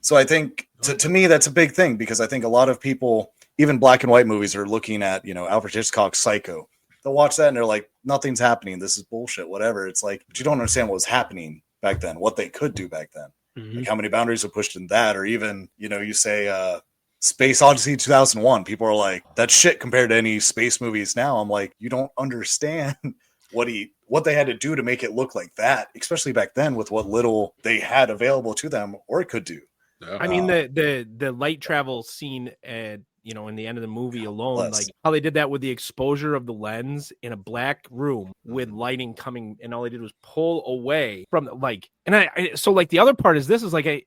So I think, to me, that's a big thing, because I think a lot of people, even black and white movies, are looking at, Alfred Hitchcock's Psycho. They'll watch that and they're like, nothing's happening. This is bullshit, whatever. It's like, but you don't understand what was happening back then, what they could do back then. Mm-hmm. Like how many boundaries were pushed in that, or even, you say, Space Odyssey 2001, people are like, that's shit compared to any space movies now. I'm like, you don't understand what they had to do to make it look like that, especially back then with what little they had available to them or it could do. I mean, the light travel scene at, in the end of the movie alone, like how they did that with the exposure of the lens in a black room with lighting coming, and all they did was pull away from so the other part is this is like is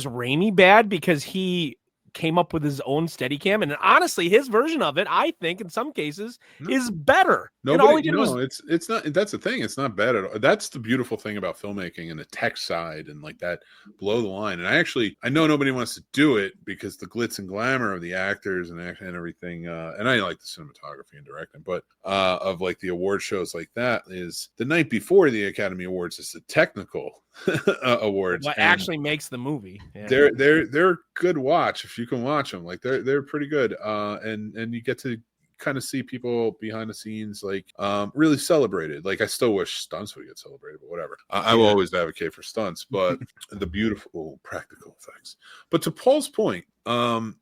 Raimi bad because he came up with his own Steadicam, and honestly his version of it, I think in some cases, is better. It's not. That's the thing. It's not bad at all. That's the beautiful thing about filmmaking and the tech side and like that below the line. And I know nobody wants to do it because the glitz and glamour of the actors and everything. And I like the cinematography and directing, but of like the award shows like that is the night before the Academy Awards is the technical awards. What actually makes the movie? Yeah. They're good watch if you can watch them. Like they're pretty good. And you get to kind of see people behind the scenes like really celebrated. Like I still wish stunts would get celebrated, but whatever. I will always advocate for stunts, but the beautiful practical effects. But to Paul's point, and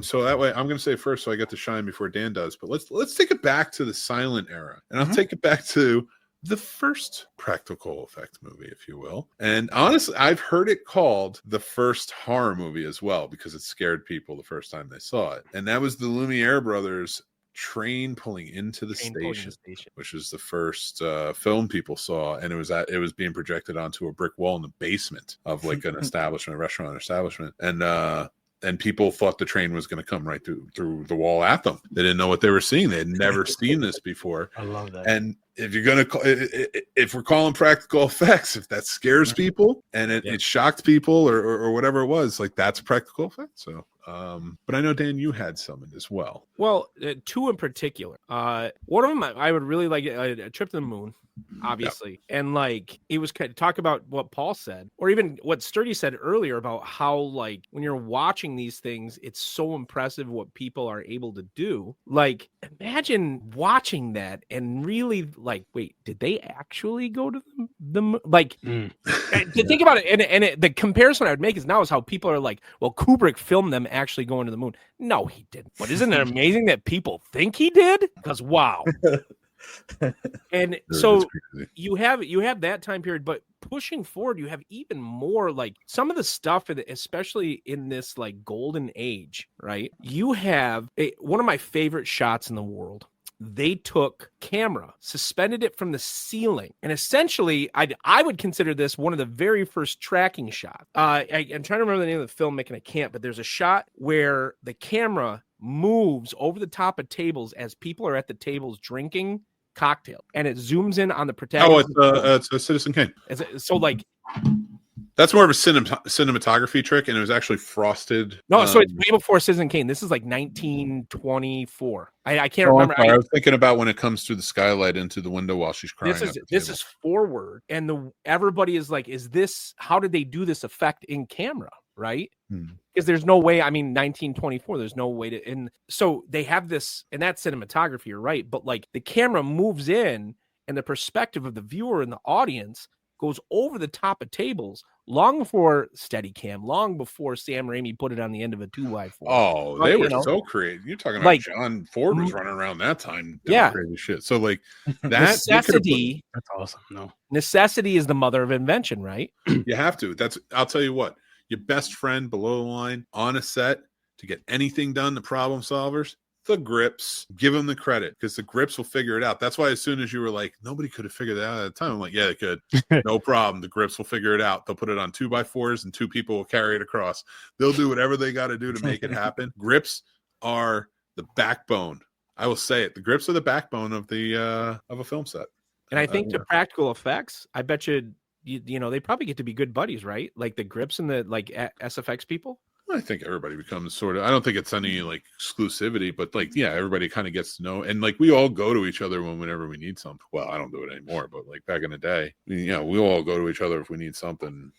so that way I'm going to say first, so I get to shine before Dan does. But let's take it back to the silent era, and I'll take it back to the first practical effect movie, if you will. And honestly, I've heard it called the first horror movie as well, because it scared people the first time they saw it. And that was the Lumiere brothers train pulling into the Train pulling in station, the station. which was the first film people saw, and it was being projected onto a brick wall in the basement of like an establishment, a restaurant establishment, and people thought the train was going to come right through the wall at them. They didn't know what they were seeing. They had never seen this before. I love that. And if you're going to, if we're calling practical effects, if that scares people and it shocked people or whatever it was, like that's a practical effect. So, but I know, Dan, you had some as well. Well, two in particular. One of them I would really like a trip to the moon, obviously. Yep. And like it was kind of talk about what Paul said, or even what Sturdy said earlier about how like when you're watching these things, it's so impressive what people are able to do. Like imagine watching that and really like, wait, did they actually go to the like? To think about it, and the comparison I would make is now is how people are like, well, Kubrick filmed them actually going to the moon. No, he didn't. But isn't it amazing that people think he did? Because wow. And so you have that time period, but pushing forward, you have even more like some of the stuff, especially in this like golden age, right? You have one of my favorite shots in the world. They took camera, suspended it from the ceiling, and essentially, I would consider this one of the very first tracking shots. I'm trying to remember the name of the filmmaker, and I can't, but there's a shot where the camera moves over the top of tables as people are at the tables drinking cocktail, and it zooms in on the protagonist. Oh, it's a Citizen Kane. So like. That's more of a cinematography trick, and it was actually frosted. No, so it's way before Citizen Kane. This is like 1924. I can't remember. I was thinking about when it comes through the skylight into the window while she's crying. This is forward, and everybody is like, "Is this? How did they do this effect in camera?" Right? Because there's no way. I mean, 1924. There's no way to. And so they have this, and that's cinematography. You're right, but like the camera moves in, and the perspective of the viewer and the audience goes over the top of tables long before Steadicam, long before Sam Raimi put it on the end of a 2x4. Oh, they were so creative. You're talking about like, John Ford was running around that time doing crazy shit. So like that necessity. That's awesome. No, necessity is the mother of invention, right? You have to. I'll tell you what, your best friend below the line on a set to get anything done, the problem solvers, the grips. Give them the credit because the grips will figure it out. That's why as soon as you were like, nobody could have figured it out at the time, I'm like, yeah, they could. No problem. The grips will figure it out. They'll put it on 2x4s and two people will carry it across. They'll do whatever they got to do to make it happen. Grips are the backbone. I will say it. The grips are the backbone of a film set. And I think to practical effects, I bet you they probably get to be good buddies, right? Like the grips and the like SFX people. I think everybody becomes sort of, I don't think it's any like exclusivity, but like, yeah, everybody kind of gets to know. And like, we all go to each other whenever we need something. Well, I don't do it anymore, but like back in the day, we all go to each other if we need something,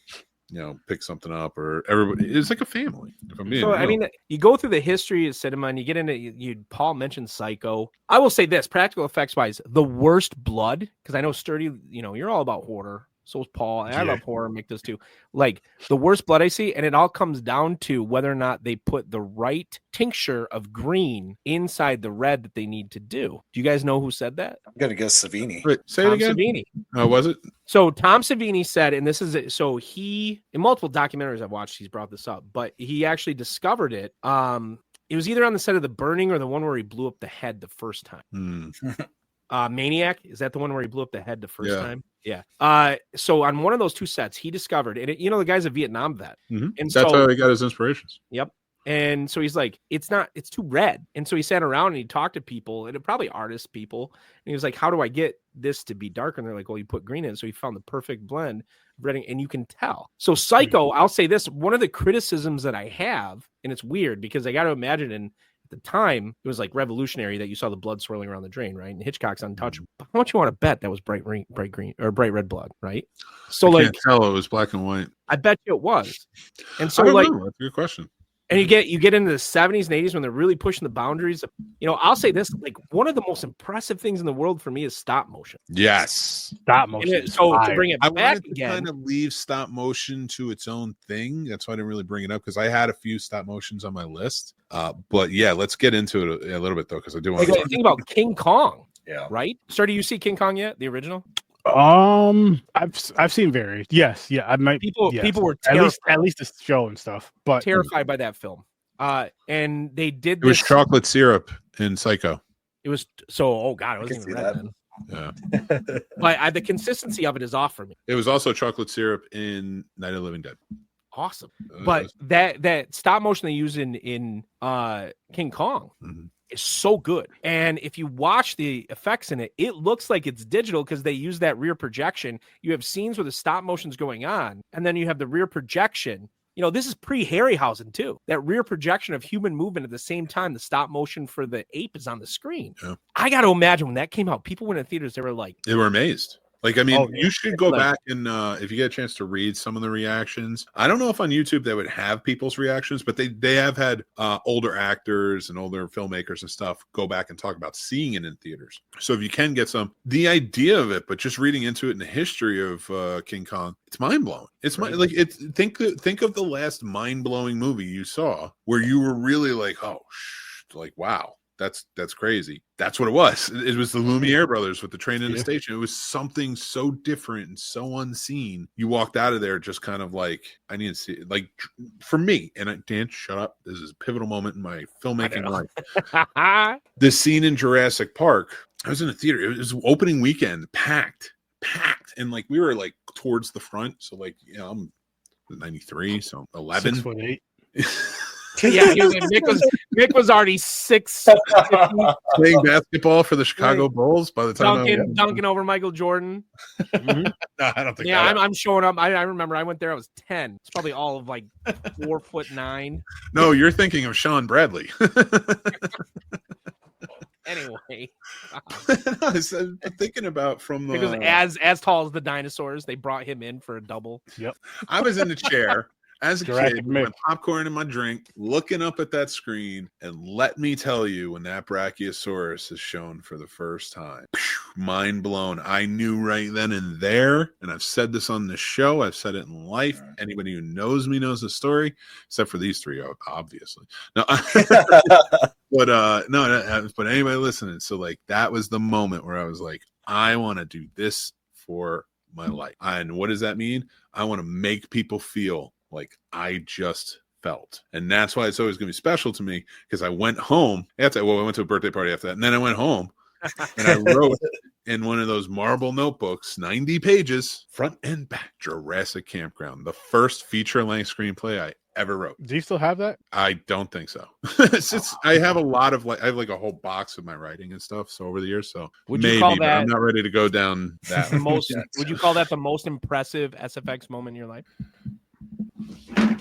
pick something up, or everybody. It's like a family. If I'm being real. I mean, you go through the history of cinema and you get into, Paul mentioned Psycho. I will say this, practical effects wise, the worst blood, because I know Sturdy, you're all about horror. So is Paul, and I love horror, make this too. Like the worst blood I see, and it all comes down to whether or not they put the right tincture of green inside the red that they need to do. Do you guys know who said that? I'm gonna guess Savini. Wait, say Tom it again. Savini. Was it? So Tom Savini said, and this is it. So he, in multiple documentaries I've watched, he's brought this up, but he actually discovered it. It was either on the set of The Burning or the one where he blew up the head the first time. Maniac, is that the one where he blew up the head the first time? Yeah. So on one of those two sets, he discovered, and the guy's a Vietnam vet, and that's how he got his inspirations. Yep. And so he's like, it's too red. And so he sat around and he talked to people, and probably artist people, and he was like, how do I get this to be dark? And they're like, well, you put green in. So he found the perfect blend of red, and you can tell. So Psycho, I'll say this, one of the criticisms that I have, and it's weird because I got to imagine at the time, it was like revolutionary that you saw the blood swirling around the drain, right? And Hitchcock's untouchable. How much you want to bet that was bright green or bright red blood, right? So I can't tell, it was black and white. I bet you it was. And so that's a good question. And you get into the 70s and 80s when they're really pushing the boundaries. I'll say this, like one of the most impressive things in the world for me is stop motion. Yes. Stop motion. So to bring it I back wanted to again, kind of leave stop motion to its own thing. That's why I didn't really bring it up, because I had a few stop motions on my list. But yeah, let's get into it a little bit though, because I do want to think about King Kong. Yeah. Right? Sir, do you see King Kong yet? The original? I've seen varied. Yes, yeah. I might. People were terrified. at least the show and stuff, but terrified by that film. And they did. It was chocolate syrup in Psycho. It was so. Oh God, it wasn't can even see red that. then. Yeah. But the consistency of it is off for me. It was also chocolate syrup in Night of the Living Dead. Awesome. But that stop motion they use in King Kong Mhm. is so good. And if you watch the effects in it, it looks like it's digital because they use that rear projection. You have scenes where the stop motion's going on, and then you have the rear projection. You know, this is pre-Harryhausen too. That rear projection of human movement at the same time the stop motion for the ape is on the screen. Yeah. I got to imagine when that came out, people went in theaters, they were like, They were amazed. Like, I mean, Oh, yeah. you should go Like- back and if you get a chance to read some of the reactions. I don't know if on YouTube they would have people's reactions, but they have had older actors and older filmmakers and stuff go back and talk about seeing it in theaters. So if you can get the idea of it, but just reading into it in the history of King Kong, it's mind blowing. It's think of the last mind blowing movie you saw where you were really like, wow. That's crazy. That's what it was. It was the Lumiere brothers with the train in the station. It was something so different and so unseen. You walked out of there just kind of like, I need to see it. Like for me, and Dan, shut up. This is a pivotal moment in my filmmaking life. This scene in Jurassic Park, I was in a theater. It was opening weekend, packed. And like we were like towards the front. So like, you know, I'm 93, so 11. 6'8". yeah, Mick was already 6 playing basketball for the Chicago Bulls by the time dunking over Michael Jordan. No, I don't think. Yeah, I'm showing up. I remember I went there. I was 10. It's probably all of like 4'9". No, you're thinking of Sean Bradley. Anyway, I'm thinking about from the because as tall as the dinosaurs, they brought him in for a double. Yep. I was in the chair. As a Jurassic kid, Mick. with popcorn in my drink, looking up at that screen, and let me tell you, when that Brachiosaurus is shown for the first time, mind blown. I knew right then and there, and I've said this on the show, I've said it in life. Anybody who knows me knows the story, except for these three, obviously. No, but anybody listening, so like that was the moment where I was like, I want to do this for my life. And what does that mean? I want to make people feel like I just felt. And that's why it's always going to be special to me, because I went home I went to a birthday party after that, and then I went home and I wrote in one of those marble notebooks, 90 pages, front and back, Jurassic Campground, the first feature-length screenplay I ever wrote. Do you still have that? I don't think so. I have a lot of I have like a whole box of my writing and stuff. So over the years, so Would maybe, you call but that I'm not ready to go down that. would you call that the most impressive SFX moment in your life?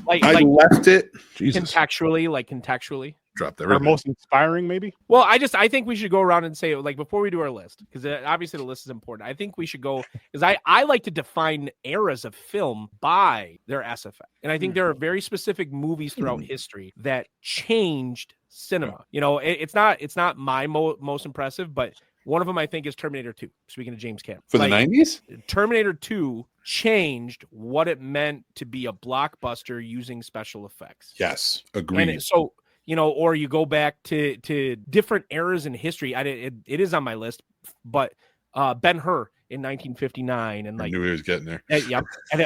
I left it. Jesus. Contextually. Dropped Or everything. most inspiring, maybe? Well, I think we should go around and say, like, before we do our list, because obviously the list is important. I think we should go, because I like to define eras of film by their SFX. And I think there are very specific movies throughout history that changed cinema. You know, it's not my most impressive, but one of them I think is Terminator 2. Speaking of James Cameron. For the 90s? Terminator 2 changed what it meant to be a blockbuster using special effects. Yes, agreed. And so, you know, or you go back to different eras in history. It is on my list, but Ben-Hur in 1959, and I like knew he was getting there. yep, and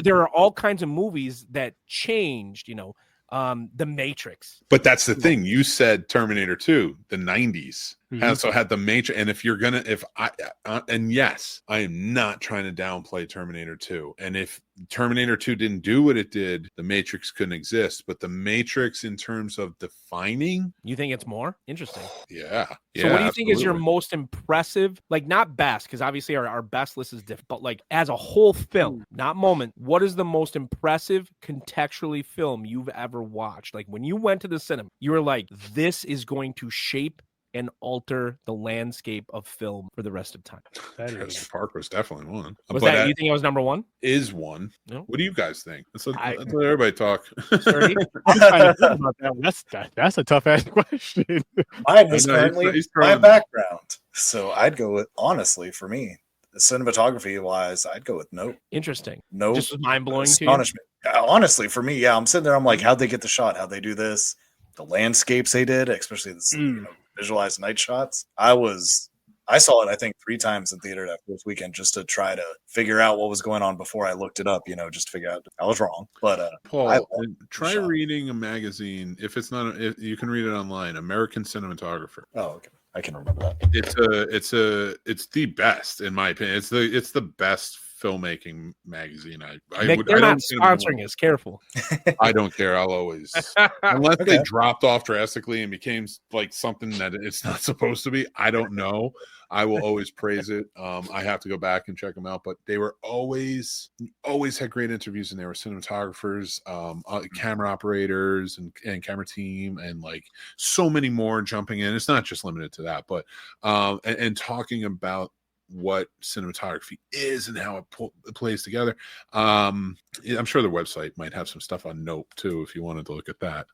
there are all kinds of movies that changed. You know, The Matrix. But that's the thing. You said Terminator 2, the 90s. Also had the Matrix. And if you're gonna, and yes, I am not trying to downplay Terminator 2. And if Terminator 2 didn't do what it did, the Matrix couldn't exist. But the Matrix, in terms of defining, You think it's more interesting? yeah. So what do you think is your most impressive, like not best, because obviously our best list is different, but like as a whole film, not moment, what is the most impressive contextually film you've ever watched? Like when you went to the cinema, you were like, this is going to shape and alter the landscape of film for the rest of time. Jurassic Park was definitely one. Was But that, you think it was number one? is one. No. What do you guys think? Let's let everybody talk. Sturdy? I'm trying to think about that. That's a tough ass question. Mine is I know, currently he's my throwing- background. So I'd go with, honestly, for me, cinematography wise, I'd go with Nope. Interesting. Nope. Just mind blowing to you. Astonishment. Honestly, for me, yeah, I'm sitting there. I'm like, how'd they get the shot? How'd they do this? The landscapes they did, especially the visualized night shots. I saw it, I think, 3 times in theater that first weekend just to try to figure out what was going on before I looked it up, just to figure out I was wrong. But Paul, try reading a magazine. If it's not, if you can read it online, American Cinematographer. oh, okay. I can remember that. It's the best in my opinion. It's the best filmmaking magazine. They're not sponsoring us. Careful. I don't care. I'll always, unless they dropped off drastically and became like something that it's not supposed to be. I don't know. I will always praise it. I have to go back and check them out, but they were always had great interviews, and they were cinematographers, camera operators, and camera team, and like so many more jumping in. It's not just limited to that, but and talking about what cinematography is and how it plays together. I'm sure their website might have some stuff on Nope too, if you wanted to look at that,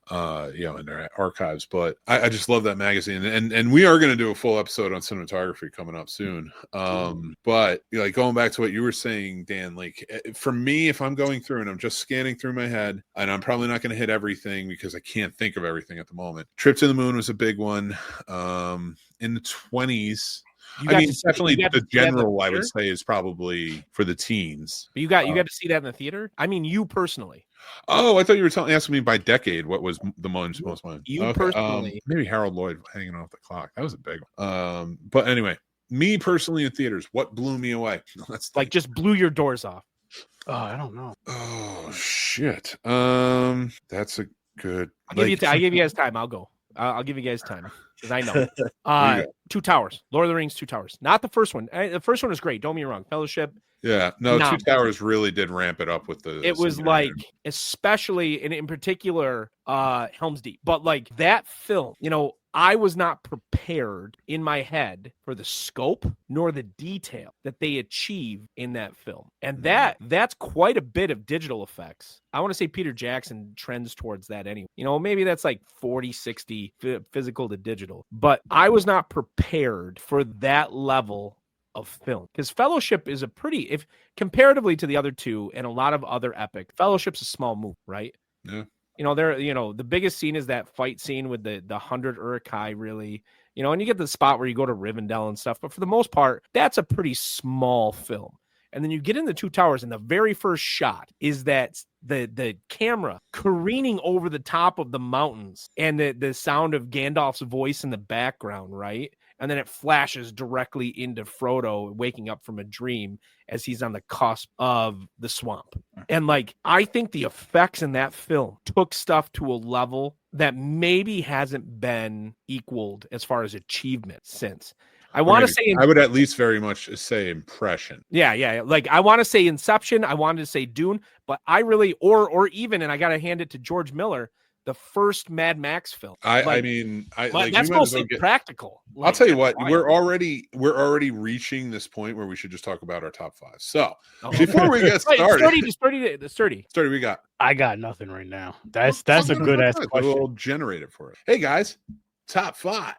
in their archives. But I just love that magazine, and we are going to do a full episode on cinematography coming up soon. But like going back to what you were saying, Dan, like for me, if I'm going through and I'm just scanning through my head, and I'm probably not going to hit everything because I can't think of everything at the moment. Trip to the Moon was a big one. In the 20s. Definitely the general, I would say, is probably for the teens. But you got to see that in the theater? I mean, you personally. Oh, I thought you were asking me by decade what was the most one. You personally. Maybe Harold Lloyd Hanging Off the Clock. That was a big one. But anyway, me personally in theaters, what blew me away? Like just blew your doors off. Oh, I don't know. Oh, shit. That's a good... I'll give you guys time. I'll go. I'll give you guys time. Because I know. Two Towers. Lord of the Rings, Two Towers. Not the first one. The first one is great. Don't get me wrong. Fellowship. Yeah. No, Two Towers really did ramp it up with the... It was like, especially, and in particular, Helm's Deep. But like that film, I was not prepared in my head for the scope nor the detail that they achieve in that film. And that's quite a bit of digital effects. I want to say Peter Jackson trends towards that anyway. Maybe that's like 40-60 physical to digital. But I was not prepared for that level of film, because Fellowship is if comparatively to the other two and a lot of other epic, Fellowship's a small movie, right? Yeah. The biggest scene is that fight scene with the 100 Uruk-hai, really, and you get the spot where you go to Rivendell and stuff. But for the most part, that's a pretty small film. And then you get in the Two Towers, and the very first shot is that the camera careening over the top of the mountains, and the sound of Gandalf's voice in the background, right? And then it flashes directly into Frodo waking up from a dream as he's on the cusp of the swamp. And like, I think the effects in that film took stuff to a level that maybe hasn't been equaled as far as achievement since. I want to say... I would at least very much say impression. Yeah. Like, I want to say Inception. I wanted to say Dune. But I really... Or even, and I got to hand it to George Miller, the first Mad Max film. That's mostly practical. I'll tell you what, we're already reaching this point where we should just talk about our top five. So before we get started, Sturdy, we got. I got nothing right now. That's a good ass question. We'll generate it for it. Hey guys, top five.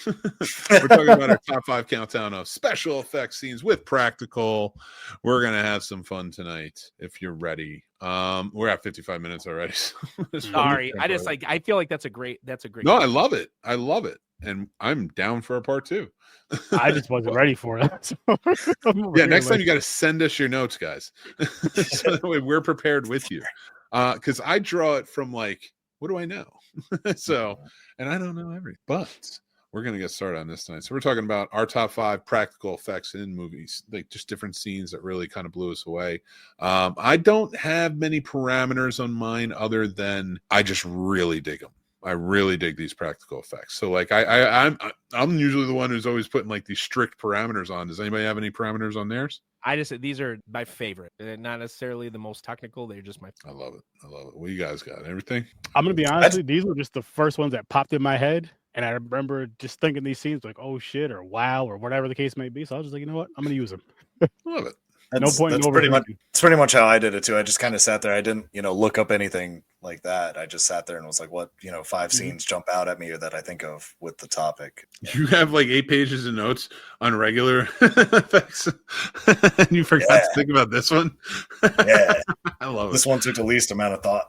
We're talking about our top five countdown of special effects scenes with practical. We're gonna have some fun tonight if you're ready. We're at 55 minutes already. Sorry, I feel like that's a great. No, I love it. And I'm down for a part two. I just wasn't ready for it. Yeah, next time you got to send us your notes, guys, so that way we're prepared with you. Because I draw it from like, what do I know? And I don't know everything, but we're going to get started on this tonight. So we're talking about our top five practical effects in movies, like just different scenes that really kind of blew us away. I don't have many parameters on mine other than I just really dig them. I really dig these practical effects. So like I'm usually the one who's always putting like these strict parameters on. Does anybody have any parameters on theirs? I just said these are my favorite. They're not necessarily the most technical. They're just my favorite. I love it. What you guys got? Everything? I'm gonna be honest with you, these were just the first ones that popped in my head. And I remember just thinking these scenes like, oh shit, or wow, or whatever the case may be. So I was just like, you know what? I'm gonna use them. Love it. That's pretty much how I did it too. I just kind of sat there. I didn't, look up anything like that. I just sat there and was like, what, 5 scenes jump out at me or that I think of with the topic. You have like 8 pages of notes on regular effects. And you forgot to think about this one. Yeah. I love it. This one took the least amount of thought.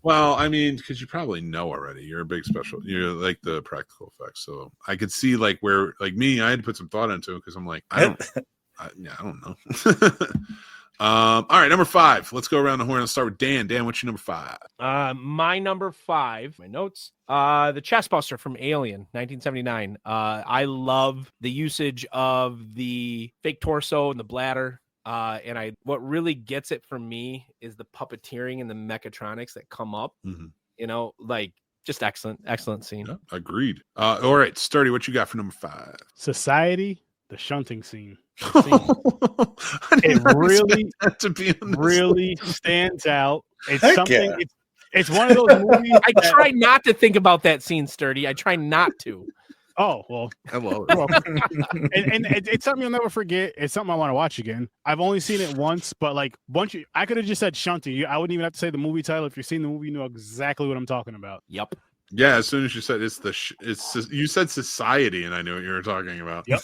Well, I mean, because you probably know already. You're a big you're like the practical effects. So I could see like where, like me, I had to put some thought into it because I'm like, I don't know. All right, number 5. Let's go around the horn. Let's start with Dan. Dan, what's your number 5? My number 5, my notes, the Chestbuster from Alien, 1979. I love the usage of the fake torso and the bladder. And what really gets it for me is the puppeteering and the mechatronics that come up. You know, like just excellent scene. Yeah, agreed. All right, Sturdy, what you got for number 5? Society, the shunting scene. It really, to be really stands out. It's Heck something. yeah. It's one of those movies. I try not to think about that scene, Sturdy. I try not to. Oh well, I love it. and it's something you'll never forget. It's something I want to watch again. I've only seen it once, but like I could have just said shunting. I wouldn't even have to say the movie title. If you've seen the movie, you know exactly what I'm talking about. Yep. Yeah, as soon as you said you said society, and I knew what you were talking about. Yep.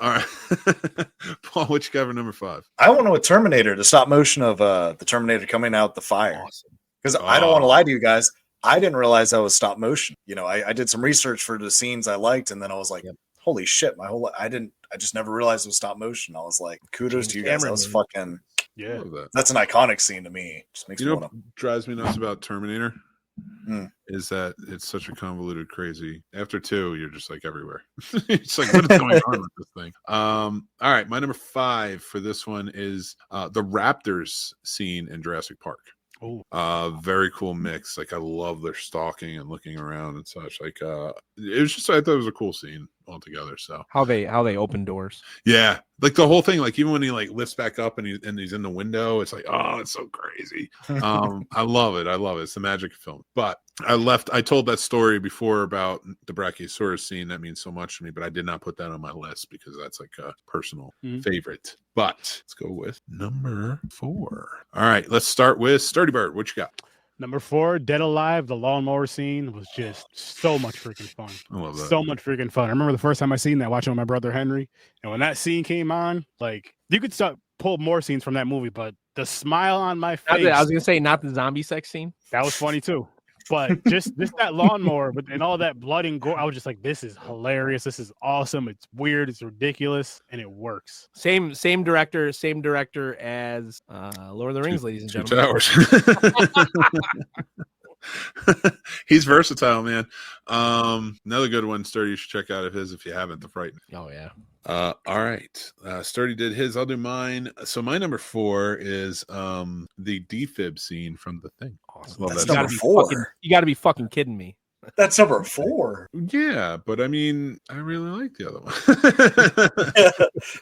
All right, Paul, what you got for number 5? I want to Terminator, the stop motion of the Terminator coming out the fire. Because I don't want to lie to you guys. I didn't realize that was stop motion. You know, I did some research for the scenes I liked, and then I was like, holy shit, my whole life, I just never realized it was stop motion. I was like, kudos to you guys. That was fucking, yeah. That's an iconic scene to me. Just makes me You want know what drives me nuts about Terminator? Mm. Is that it's such a convoluted, crazy. After 2, you're just like everywhere. It's like, what is going on with this thing? All right, my number 5 for this one is the Raptors scene in Jurassic Park. Very cool mix. Like, I love their stalking and looking around and such. Like, it was just, I thought it was a cool scene altogether. So how they open doors. Yeah, like the whole thing. Like, even when he like lifts back up and he's in the window, it's like, oh, it's so crazy. I love it. It's the magic of film. But I told that story before about the Brachiosaurus scene. That means so much to me, but I did not put that on my list because that's like a personal favorite. But let's go with number 4. All right, let's start with Sturdy Bird. What you got? Number 4, Dead Alive, the lawnmower scene was just so much freaking fun. I love that. So much freaking fun. I remember the first time I seen that watching with my brother Henry, and when that scene came on, like you could pull more scenes from that movie, but the smile on my face. I was gonna say not the zombie sex scene. That was funny too. But just that lawnmower, but and all that blood and gore, I was just like, this is hilarious. This is awesome. It's weird. It's ridiculous, and it works. Same director as Lord of the Rings, ladies and gentlemen. Towers. He's versatile, man. Another good one, Sturdy, you should check out of his if you haven't. The Frightened. Oh yeah. All right. Sturdy did his. I'll do mine. So my number 4 is the defib scene from The Thing. Awesome. That's number 4. You got to be fucking kidding me. That's number 4. Yeah, but I mean, I really like the other one.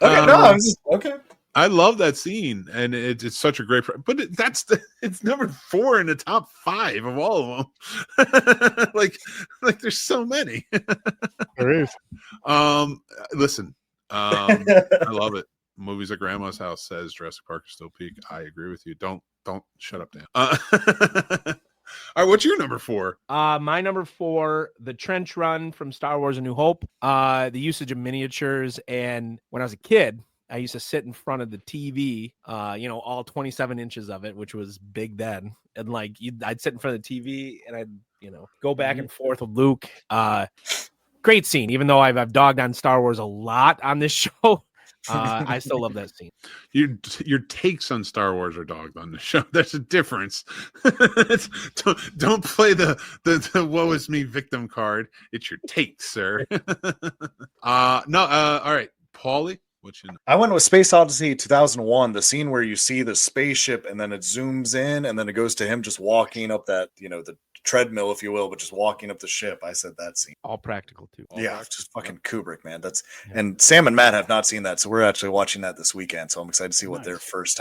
Okay, no, I'm just okay. I love that scene, and it's such a great. But it's number 4 in the top 5 of all of them. like there's so many. There is. Listen, I love it. Movies at Grandma's House says Jurassic Park is still peak. I agree with you. Don't shut up, Dan. All right, what's your number 4? My number 4, the trench run from Star Wars: A New Hope. The usage of miniatures, and when I was a kid, I used to sit in front of the TV, all 27 inches of it, which was big then. And like, I'd sit in front of the TV and I'd, go back and forth with Luke. Great scene. Even though I've dogged on Star Wars a lot on this show, I still love that scene. Your takes on Star Wars are dogged on the show. There's a difference. don't play the woe is me victim card. It's your takes, sir. All right, Paulie. I went with Space Odyssey 2001, the scene where you see the spaceship and then it zooms in and then it goes to him just walking up that, the treadmill, if you will, but just walking up the ship. I said that scene. All practical too. Just fucking Kubrick, man. And Sam and Matt have not seen that, so we're actually watching that this weekend. So I'm excited to see what their first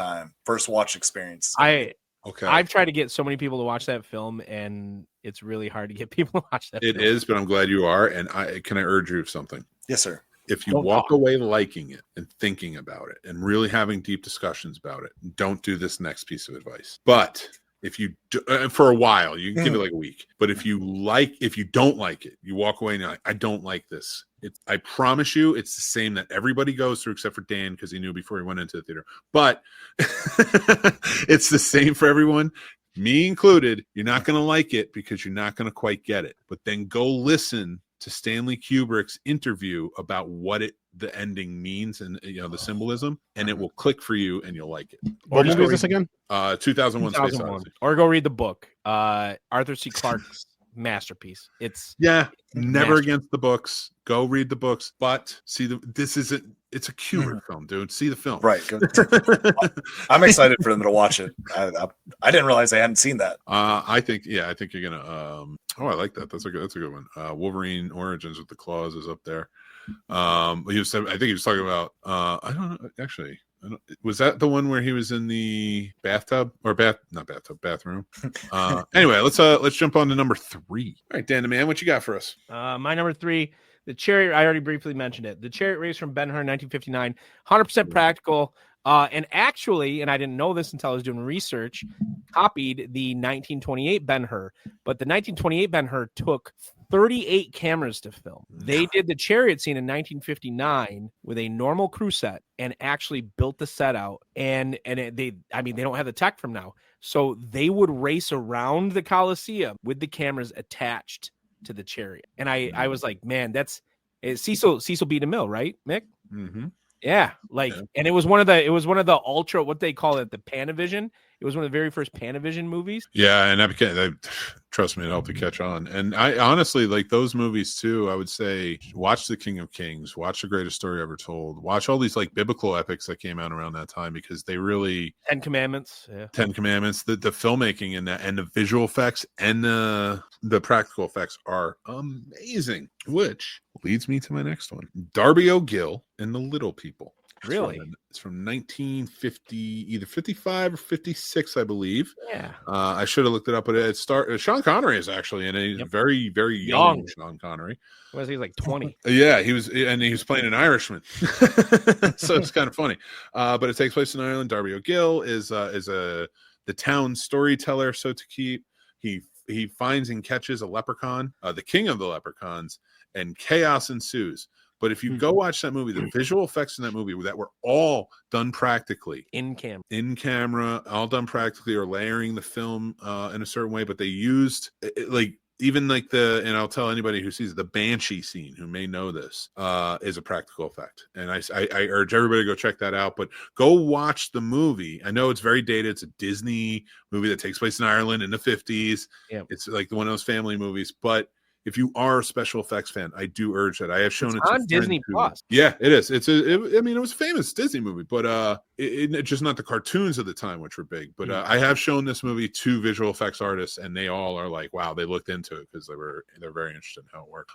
watch experience is. I've tried to get so many people to watch that film, and it's really hard to get people to watch that. It is, but I'm glad you are. And can I urge you of something? Yes, sir. If you walk away liking it and thinking about it and really having deep discussions about it, don't do this next piece of advice. But if you do, for a while, you can give it like a week. But if you don't like it, you walk away and you're like, I don't like this. I promise you, it's the same that everybody goes through except for Dan because he knew before he went into the theater. But it's the same for everyone. Me included. You're not going to like it because you're not going to quite get it. But then go listen to Stanley Kubrick's interview about what it the ending means and the symbolism, and it will click for you and you'll like it. What movie is this again? 2001 Space Odyssey. Or go read the book. Arthur C. Clarke's masterpiece. It's never against the books. Go read the books, but it's a Kubrick film, dude. See the film. Right. I'm excited for them to watch it. I didn't realize I hadn't seen that. I think you're gonna I like that. That's a good one. Wolverine Origins with the Claws is up there. I think he was talking about I don't know, actually. Was that the one where he was in the bathroom? Anyway, let's jump on to number 3. All right, Dan the Man, what you got for us? My number 3, the Chariot. I already briefly mentioned it. The Chariot Race from Ben-Hur, 1959, 100% practical. And actually, and I didn't know this until I was doing research, copied the 1928 Ben-Hur. But the 1928 Ben-Hur took 38 cameras to film. They did the chariot scene in 1959 with a normal crew set and actually built the set out. And they don't have the tech from now. So they would race around the Coliseum with the cameras attached to the chariot. And I was like, man, that's Cecil B. DeMille, right, Mick? Mm-hmm. Yeah, and it was one of the ultra, what they call it, the Panavision. It was one of the very first Panavision movies. Yeah, and trust me, it helped to catch on. And I honestly like those movies too. I would say watch The King of Kings, watch The Greatest Story Ever Told, watch all these like biblical epics that came out around that time, because they really Ten Commandments, the filmmaking in that, and the visual effects and the practical effects are amazing. Which leads me to my next one, Darby O'Gill and the Little People. Really? It's from 1950, either 55 or 56, I believe. Yeah. I should have looked it up, but Sean Connery is actually in it. He's very, very young Sean Connery. Was he like 20? Yeah, he was playing an Irishman. So it's kind of funny. But it takes place in Ireland. Darby O'Gill is the town storyteller, so to keep. He finds and catches a leprechaun, the king of the leprechauns, and chaos ensues. But if you go watch that movie, the visual effects in that movie that were all done practically. In camera, all done practically, or layering the film in a certain way. But they used and I'll tell anybody who sees it, the Banshee scene, who may know this, is a practical effect. And I urge everybody to go check that out. But go watch the movie. I know it's very dated. It's a Disney movie that takes place in Ireland in the 50s. Yeah. It's like one of those family movies. But if you are a special effects fan, I do urge that. I have shown it on Disney Plus. Yeah, it is. It was a famous Disney movie, but it's just not the cartoons of the time, which were big. But I have shown this movie to visual effects artists, and they all are like, "Wow!" They looked into it because they're very interested in how it worked.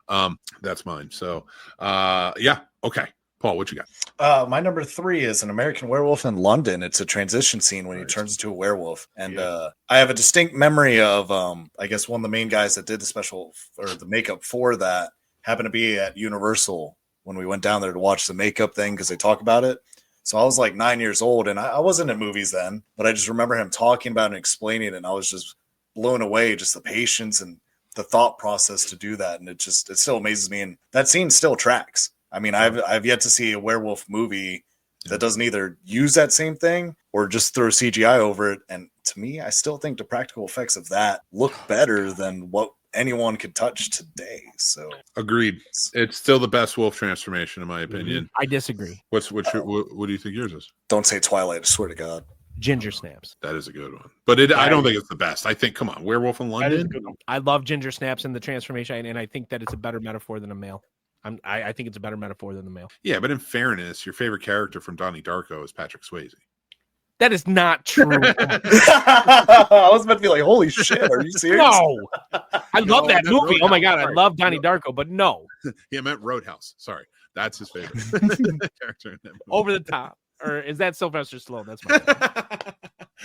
That's mine. So, yeah, okay. Paul, what you got? My number 3 is An American Werewolf in London. It's a transition scene when he turns into a werewolf. And I have a distinct memory of, I guess one of the main guys that did the special or the makeup for that happened to be at Universal when we went down there to watch the makeup thing, because they talk about it. So I was like 9 years old, and I wasn't in movies then, but I just remember him talking about it and explaining it, and I was just blown away, just the patience and the thought process to do that. And it still amazes me. And that scene still tracks. I mean, I've yet to see a werewolf movie that doesn't either use that same thing or just throw CGI over it. And to me, I still think the practical effects of that look better than what anyone could touch today. So agreed. It's still the best wolf transformation, in my opinion. I disagree. What do you think yours is? Don't say Twilight, I swear to God. Ginger Snaps. That is a good one. But I don't think it's the best. I think, come on, Werewolf in London. I love Ginger Snaps and the transformation, and I think that it's a better metaphor than a male. I think it's a better metaphor than the male. Yeah, but in fairness, your favorite character from Donnie Darko is Patrick Swayze. That is not true. I was about to be like, holy shit, are you serious? No. I love that movie. Roadhouse. Oh my God, I love Donnie Darko, but no. He meant Roadhouse. Sorry. That's his favorite character in that movie. Over the Top. Or is that Sylvester Stallone? That's my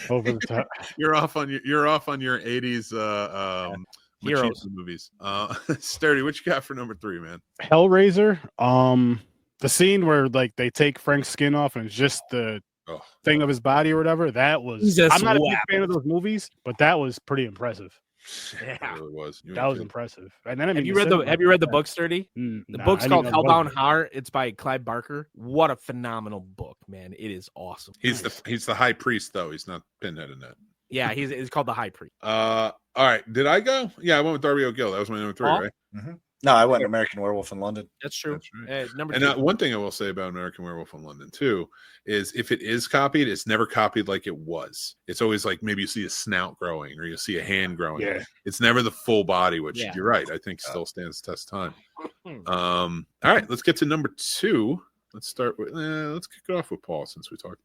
Over the Top. You're off on your 80s heroes movies. Sturdy, what you got for number 3, man? Hellraiser. The scene where like they take Frank's skin off and it's just the thing of his body or whatever. That was. I'm not a big fan of those movies, but that was pretty impressive. Yeah, it really was. That was impressive. And then have you read the book, Sturdy? The book's called Hellbound Heart. It's by Clive Barker. What a phenomenal book, man! It is awesome. He's the high priest, though. He's not Pinhead in that. Yeah, it's called the High Priest. All right. Did I go? Yeah, I went with Darby O'Gill. That was my number 3, right? Mm-hmm. No, I went American Werewolf in London. That's true. That's right. Number And 2. one thing I will say about American Werewolf in London too is if it is copied, it's never copied like it was. It's always like maybe you see a snout growing or you see a hand growing. Yeah. It's never the full body, which Yeah. you're right. I think still stands the test of time. All right, let's get to number 2. Let's start with let's kick it off with Paul since we talked.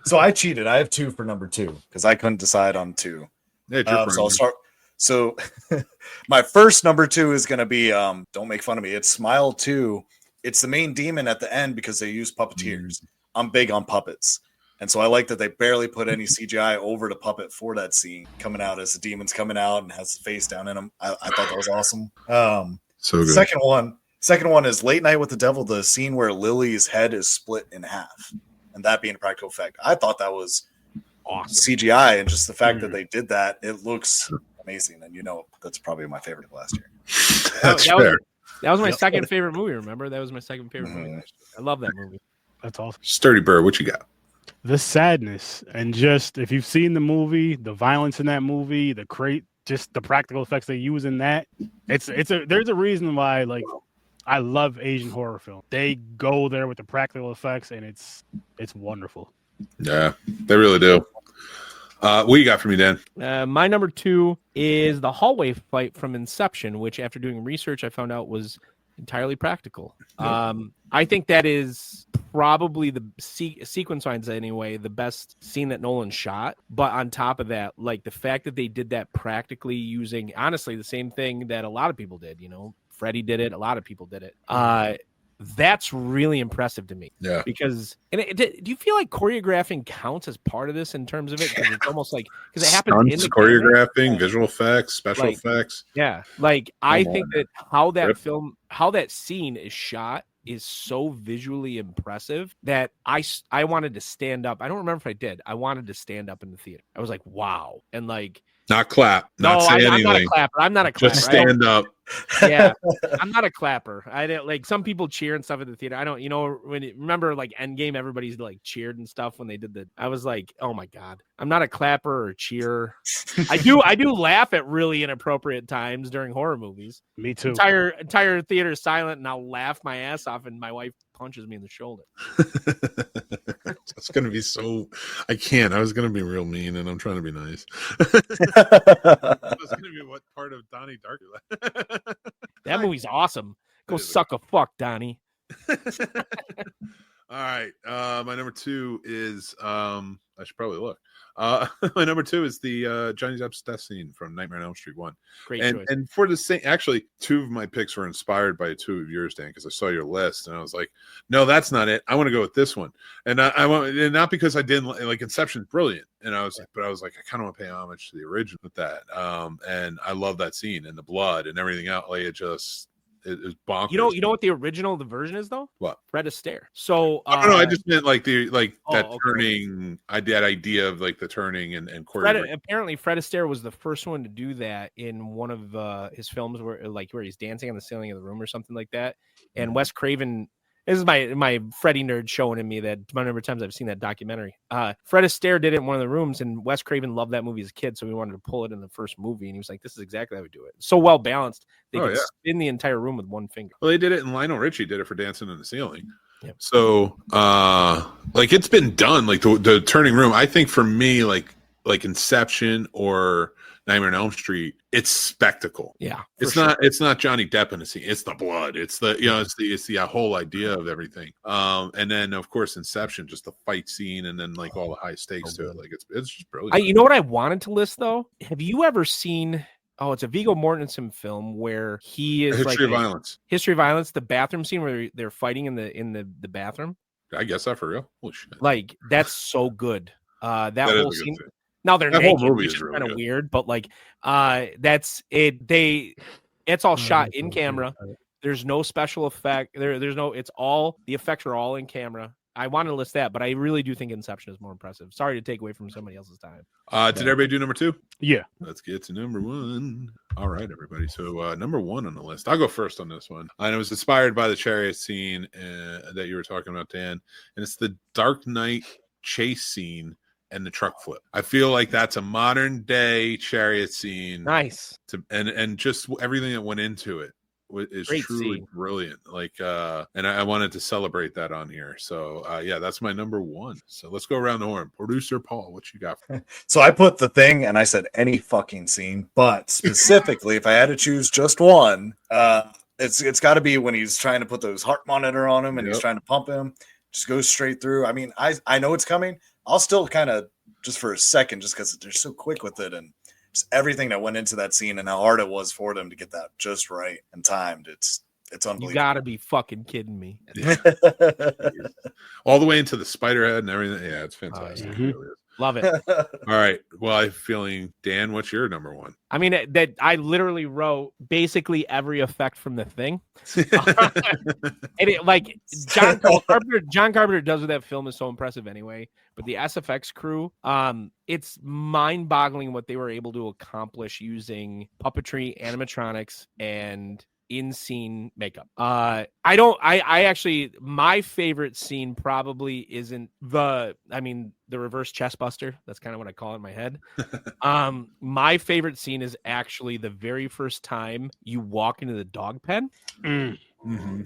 So I cheated. I have 2 for number 2 because I couldn't decide on 2. Yeah, So I'll start. So my first number 2 is going to be don't make fun of me. It's Smile 2. It's the main demon at the end because they use puppeteers. I'm big on puppets. And so I like that they barely put any CGI over the puppet for that scene coming out as the demon's coming out and has the face down in him. I thought that was awesome. So good. Second one is Late Night with the Devil, the scene where Lily's head is split in half, and that being a practical effect. I thought that was awesome CGI, and just the fact that they did that, it looks amazing. And that's probably my favorite of last year. That's fair. That was my second favorite movie. Remember, that was my second favorite movie. I love that movie. That's awesome. Sturdy Bird, what you got? The sadness, and just if you've seen the movie, the violence in that movie, just the practical effects they use in that, there's a reason why I love Asian horror film. They go there with the practical effects, and it's wonderful. Yeah, they really do. What you got for me, Dan? My number 2 is the hallway fight from Inception, which after doing research, I found out was entirely practical. I think that is probably the sequence wise anyway, the best scene that Nolan shot. But on top of that, the fact that they did that practically using, honestly, the same thing that a lot of people did, Freddie did it. A lot of people did it. That's really impressive to me. Yeah. Because, do you feel like choreographing counts as part of this in terms of it? Because it's almost because it happens in the choreographing, visual effects, special effects. Yeah. I think that how that scene is shot is so visually impressive that I wanted to stand up. I don't remember if I did. I wanted to stand up in the theater. I was like, wow. And not clap. Not say anything. I'm not a clapper. I'm not a clapper. Just stand up. Yeah, I'm not a clapper. I don't some people cheer and stuff at the theater. I don't. Remember Endgame, everybody's cheered and stuff when they did the. I was like, oh my god, I'm not a clapper or a cheerer. I do laugh at really inappropriate times during horror movies. Me too. Entire theater is silent, and I'll laugh my ass off, and my wife punches me in the shoulder. That's gonna be so. I can't. I was gonna be real mean, and I'm trying to be nice. I was gonna be what part of Donnie Darko? That movie's awesome. Go suck a fuck, Donnie. All right. My number 2 is I should probably look. My number 2 is the Johnny Depp's death scene from Nightmare on Elm Street 1. Great choice. And for the same, actually, 2 of my picks were inspired by 2 of yours, Dan, because I saw your list and I was like, no, that's not it. I want to go with this one. And I want, and not because I didn't like Inception's brilliant. And I was like, I kind of want to pay homage to the original with that. And I love that scene and the blood and everything else. It was bonkers. You know what the version is though? What? Fred Astaire. So no, I just meant that okay. turning. That idea of the turning and apparently Fred Astaire was the first one to do that in one of his films where he's dancing on the ceiling of the room or something like that. And Wes Craven. This is my Freddy nerd showing in me that the number of times I've seen that documentary. Fred Astaire did it in one of the rooms, and Wes Craven loved that movie as a kid, so he wanted to pull it in the first movie. And he was like, "This is exactly how we do it. So well balanced, they could spin the entire room with one finger." Well, they did it, and Lionel Richie did it for Dancing on the Ceiling. Yep. So, it's been done. The turning room. I think for me, like Inception or Nightmare on Elm Street, it's spectacle. Yeah, it's not Johnny Depp in a scene. It's the blood. It's it's the whole idea of everything. And then of course Inception, just the fight scene, and then all the high stakes to it. It's just brilliant. You know what I wanted to list though? Have you ever seen? Oh, it's a Viggo Mortensen film where he is History of Violence. History of Violence. The bathroom scene where they're fighting in the bathroom. I guess that for real. Holy shit! That's so good. That whole scene. Now they're that naked, whole movie which is really kind of good. weird, but that's it. It's all shot in camera. There's no special effect. There's no. It's all the effects are all in camera. I want to list that, but I really do think Inception is more impressive. Sorry to take away from somebody else's time. Did everybody do number 2? Yeah. Let's get to number 1. All right, everybody. So number 1 on the list. I'll go first on this one. And it was inspired by the chariot scene that you were talking about, Dan. And it's the Dark Knight chase scene and the truck flip. I feel like that's a modern day chariot scene. Nice. And just everything that went into it. is Great truly scene. brilliant. Like, and I wanted to celebrate that on here. So, yeah, that's my number one. So let's go around the horn. Producer Paul, what you got? So I put The Thing, and I said any fucking scene, but specifically, if I had to choose just one, it's got to be when he's trying to put those heart monitor on him and he's trying to pump him. Just goes straight through. I mean, I know it's coming. I'll still kind of just for a second, just because they're so quick with it and just everything that went into that scene and how hard it was for them to get that just right and timed. It's unbelievable. You gotta be fucking kidding me. All the way into the spider head and everything. Yeah, it's fantastic. yeah. It really is. Love it. All right. Well, I'm feeling, Dan, what's your number one? I mean, that I literally wrote basically every effect from The Thing. And it, like John Carpenter does with that film is so impressive anyway. But the SFX crew, it's mind-boggling what they were able to accomplish using puppetry, animatronics, and in-scene makeup. I actually, my favorite scene probably isn't the reverse chest buster. That's kind of what I call it in my head. My favorite scene is actually the very first time you walk into the dog pen. Mm-hmm.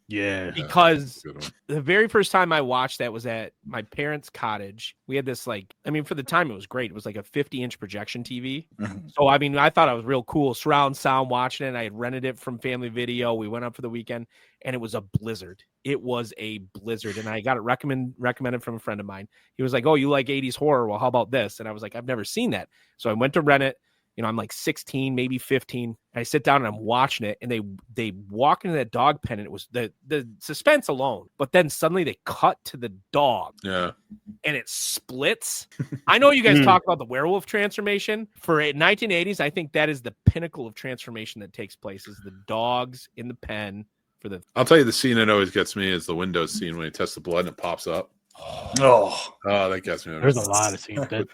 Yeah. Because the very first time I watched that was at my parents' cottage. We had this for the time it was great. It was like a 50-inch projection TV. Mhm. So, I thought it was real cool. Surround sound watching it. I had rented it from Family Video. We went up for the weekend and it was a blizzard. It was a blizzard. And I got it recommended from a friend of mine. He was like, "Oh, you like 80s horror? Well, how about this?" And I was like, "I've never seen that." So I went to rent it. I'm like 16, maybe 15. I sit down and I'm watching it, and they walk into that dog pen, and it was the suspense alone. But then suddenly they cut to the dog, and it splits. I know you guys talk about the werewolf transformation for 1980s. I think that is the pinnacle of transformation that takes place is the dogs in the pen. I'll tell you the scene that always gets me is the Windows scene when he tests the blood and it pops up. Oh, that gets me. There's a lot of scenes there.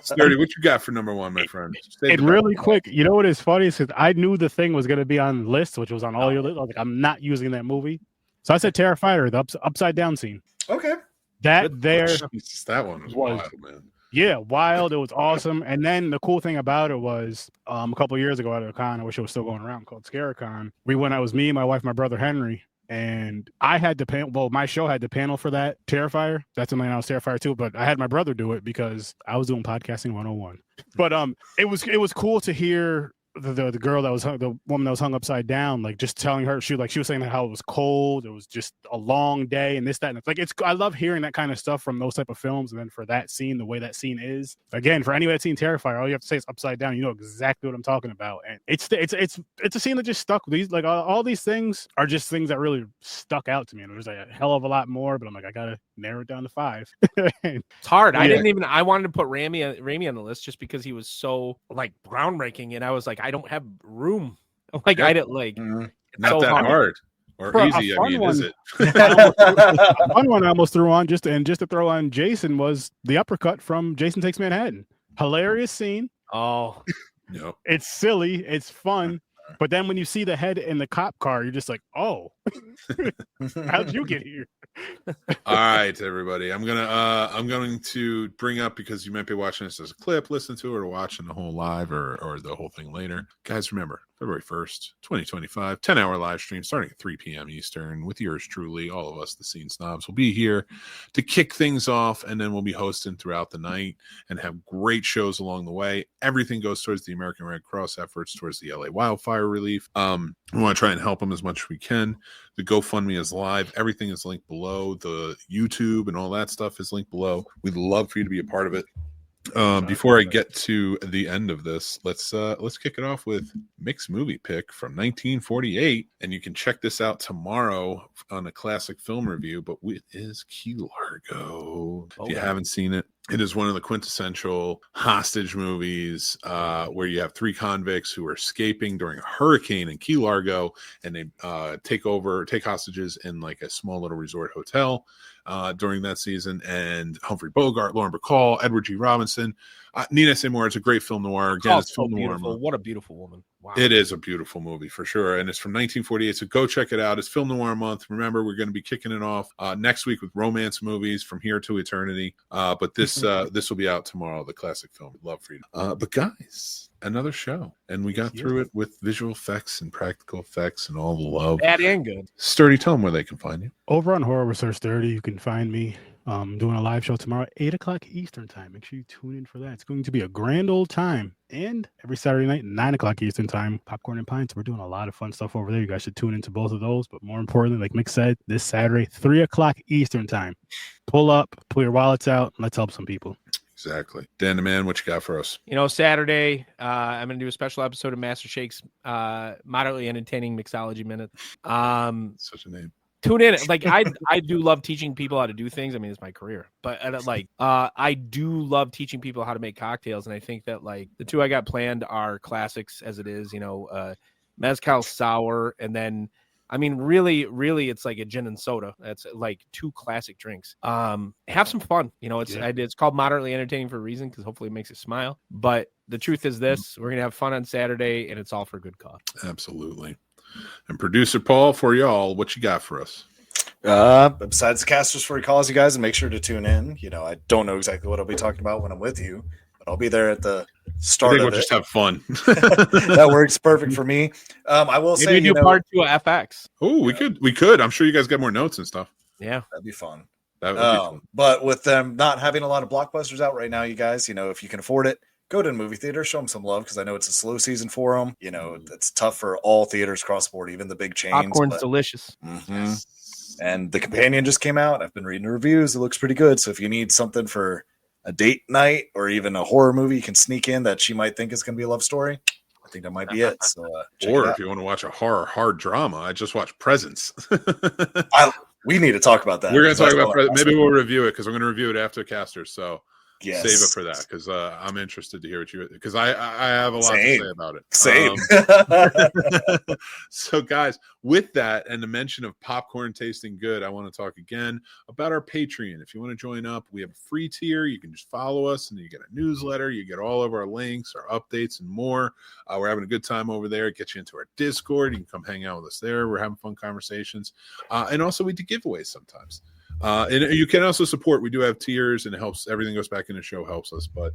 Sturdy, what you got for number one, my friend? And really quick, you know what is funny is I knew The Thing was going to be on the list, which was on all your list. I was like, I'm not using that movie, so I said Terrifier, the upside down scene. Okay, that one was wild, man. Yeah, wild. It was awesome. And then the cool thing about it was a couple of years ago at a con, I wish it was still going around, called Scarecon. It was me, my wife, my brother Henry. And I had to panel. Well, my show had the panel for that Terrifier. That's when I was Terrifier too. But I had my brother do it because I was doing podcasting 101. But it was cool to hear the girl that was the woman that was hung upside down, like just telling her she was saying how it was cold, it was just a long day, and this, that, and it's I love hearing that kind of stuff from those type of films. And then for that scene, the way that scene is, again, for anyone that's seen Terrifier, all you have to say is upside down. You know exactly what I'm talking about, and it's a scene that just stuck. These all these things are just things that really stuck out to me, and there's a hell of a lot more. But I'm like, I gotta narrow it down to 5. It's hard. Yeah. I wanted to put Raimi on the list just because he was so groundbreaking, and I was like, I don't have room. I didn't not so that hard or for easy. Is it? A fun one I almost threw on just to throw on Jason was the uppercut from Jason Takes Manhattan. Hilarious scene. Oh, yep. It's silly. It's fun. But then when you see the head in the cop car, you're just like, oh, how'd you get here? All right, everybody. I'm going to bring up, because you might be watching this as a clip, listen to it, or watching the whole live or the whole thing later. Guys, remember, February 1st, 2025, 10-hour live stream starting at 3 p.m. Eastern with yours truly, all of us, the Scene Snobs, will be here to kick things off, and then we'll be hosting throughout the night and have great shows along the way. Everything goes towards the American Red Cross efforts towards the LA wildfire relief. We want to try and help them as much as we can. The GoFundMe is live. Everything is linked below. The YouTube and all that stuff is linked below. We'd love for you to be a part of it. Before I get to the end of this, let's kick it off with Mick's movie pick from 1948, and you can check this out tomorrow on a classic film review. But it is Key Largo. If you haven't seen it, it is one of the quintessential hostage movies where you have 3 convicts who are escaping during a hurricane in Key Largo, and they take hostages in a small little resort hotel during that season. And Humphrey Bogart, Lauren Bacall, Edward G. Robinson. Need I say more? It's a great film noir. Again, it's film noir. What a beautiful woman. Wow. It is a beautiful movie for sure. And it's from 1948. So go check it out. It's Film Noir Month. Remember, we're going to be kicking it off next week with romance movies from here to eternity. But this will be out tomorrow, the classic film. Love for you. But guys, another show, and we got through it with visual effects and practical effects and all the love. Bad and good. Sturdy, tell them where they can find you. Over on Horror with Sir Sturdy, you can find me doing a live show tomorrow, 8 o'clock Eastern time. Make sure you tune in for that. It's going to be a grand old time. And every Saturday night, 9 o'clock Eastern time, Popcorn and Pints. We're doing a lot of fun stuff over there. You guys should tune into both of those. But more importantly, like Mick said, this Saturday, 3 o'clock Eastern time. Pull up, pull your wallets out, and let's help some people. Exactly. Dan the Man, what you got for us? Saturday, I'm going to do a special episode of Master Shake's moderately entertaining mixology minute. Such a name. Tune in. Like I do love teaching people how to do things. I mean, it's my career, but I do love teaching people how to make cocktails. And I think that like the two I got planned are classics as it is, mezcal sour. And then, I mean, really, it's like a gin and soda. That's like two classic drinks. Have some fun. It's called moderately entertaining for a reason, because hopefully it makes you smile. But the truth is this, we're going to have fun on Saturday, and it's all for a good cause. Absolutely. And producer Paul, for y'all, what you got for us? Besides the casters for your calls, you guys, and make sure to tune in. I don't know exactly what I'll be talking about when I'm with you, but I'll be there at the start of it. Just have fun. That works perfect for me. I will say, do part 2 of FX. Oh, we could. I'm sure you guys got more notes and stuff. Yeah, that'd be fun. That would be fun. But with them not having a lot of blockbusters out right now, you guys, if you can afford it, go to the movie theater, show them some love, because I know it's a slow season for them. It's tough for all theaters across the board, even the big chains. Popcorn's delicious. Mm-hmm. And The Companion just came out. I've been reading the reviews. It looks pretty good. So if you need something for a date night or even a horror movie you can sneak in that she might think is going to be a love story, I think that might be it. So, or if you want to watch a hard drama, I just watched Presents. We need to talk about that. We're going to talk about maybe we'll review it, because we're going to review it after Casters. So yes. Save it for that, because I'm interested to hear what you, because I have a lot to say about it. Same. So guys, with that and the mention of popcorn tasting good, I want to talk again about our Patreon. If you want to join up, we have a free tier. You can just follow us and you get a newsletter. You get all of our links, our updates, and more. We're having a good time over there. It gets you into our Discord. You can come hang out with us there. We're having fun conversations. And also we do giveaways sometimes. And you can also support. We do have tiers, and it helps. Everything goes back in the show, helps us. But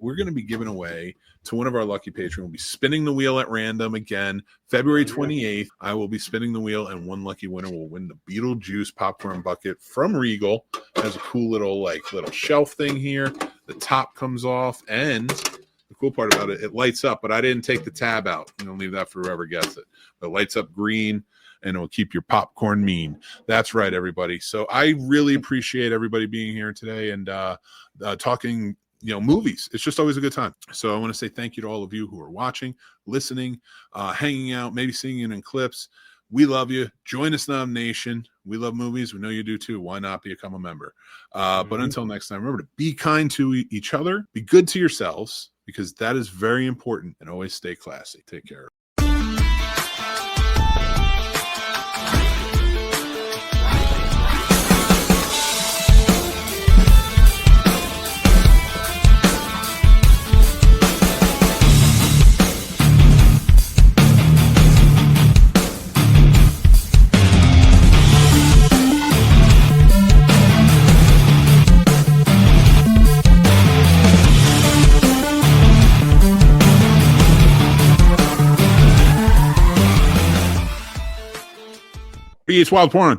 we're going to be giving away to one of our lucky patrons. We'll be spinning the wheel at random again. February 28th, I will be spinning the wheel, and one lucky winner will win the Beetlejuice popcorn bucket from Regal. It has a cool little shelf thing here. The top comes off, and the cool part about it, it lights up. But I didn't take the tab out. Leave that for whoever gets it. But it lights up green, and it'll keep your popcorn mean. That's right, everybody. So I really appreciate everybody being here today and talking, movies. It's just always a good time. So I want to say thank you to all of you who are watching, listening, hanging out, maybe seeing it in clips. We love you. Join us, Snob Nation. We love movies. We know you do too. Why not become a member? But until next time, remember to be kind to each other. Be good to yourselves, because that is very important. And always stay classy. Take care. It's wild porn.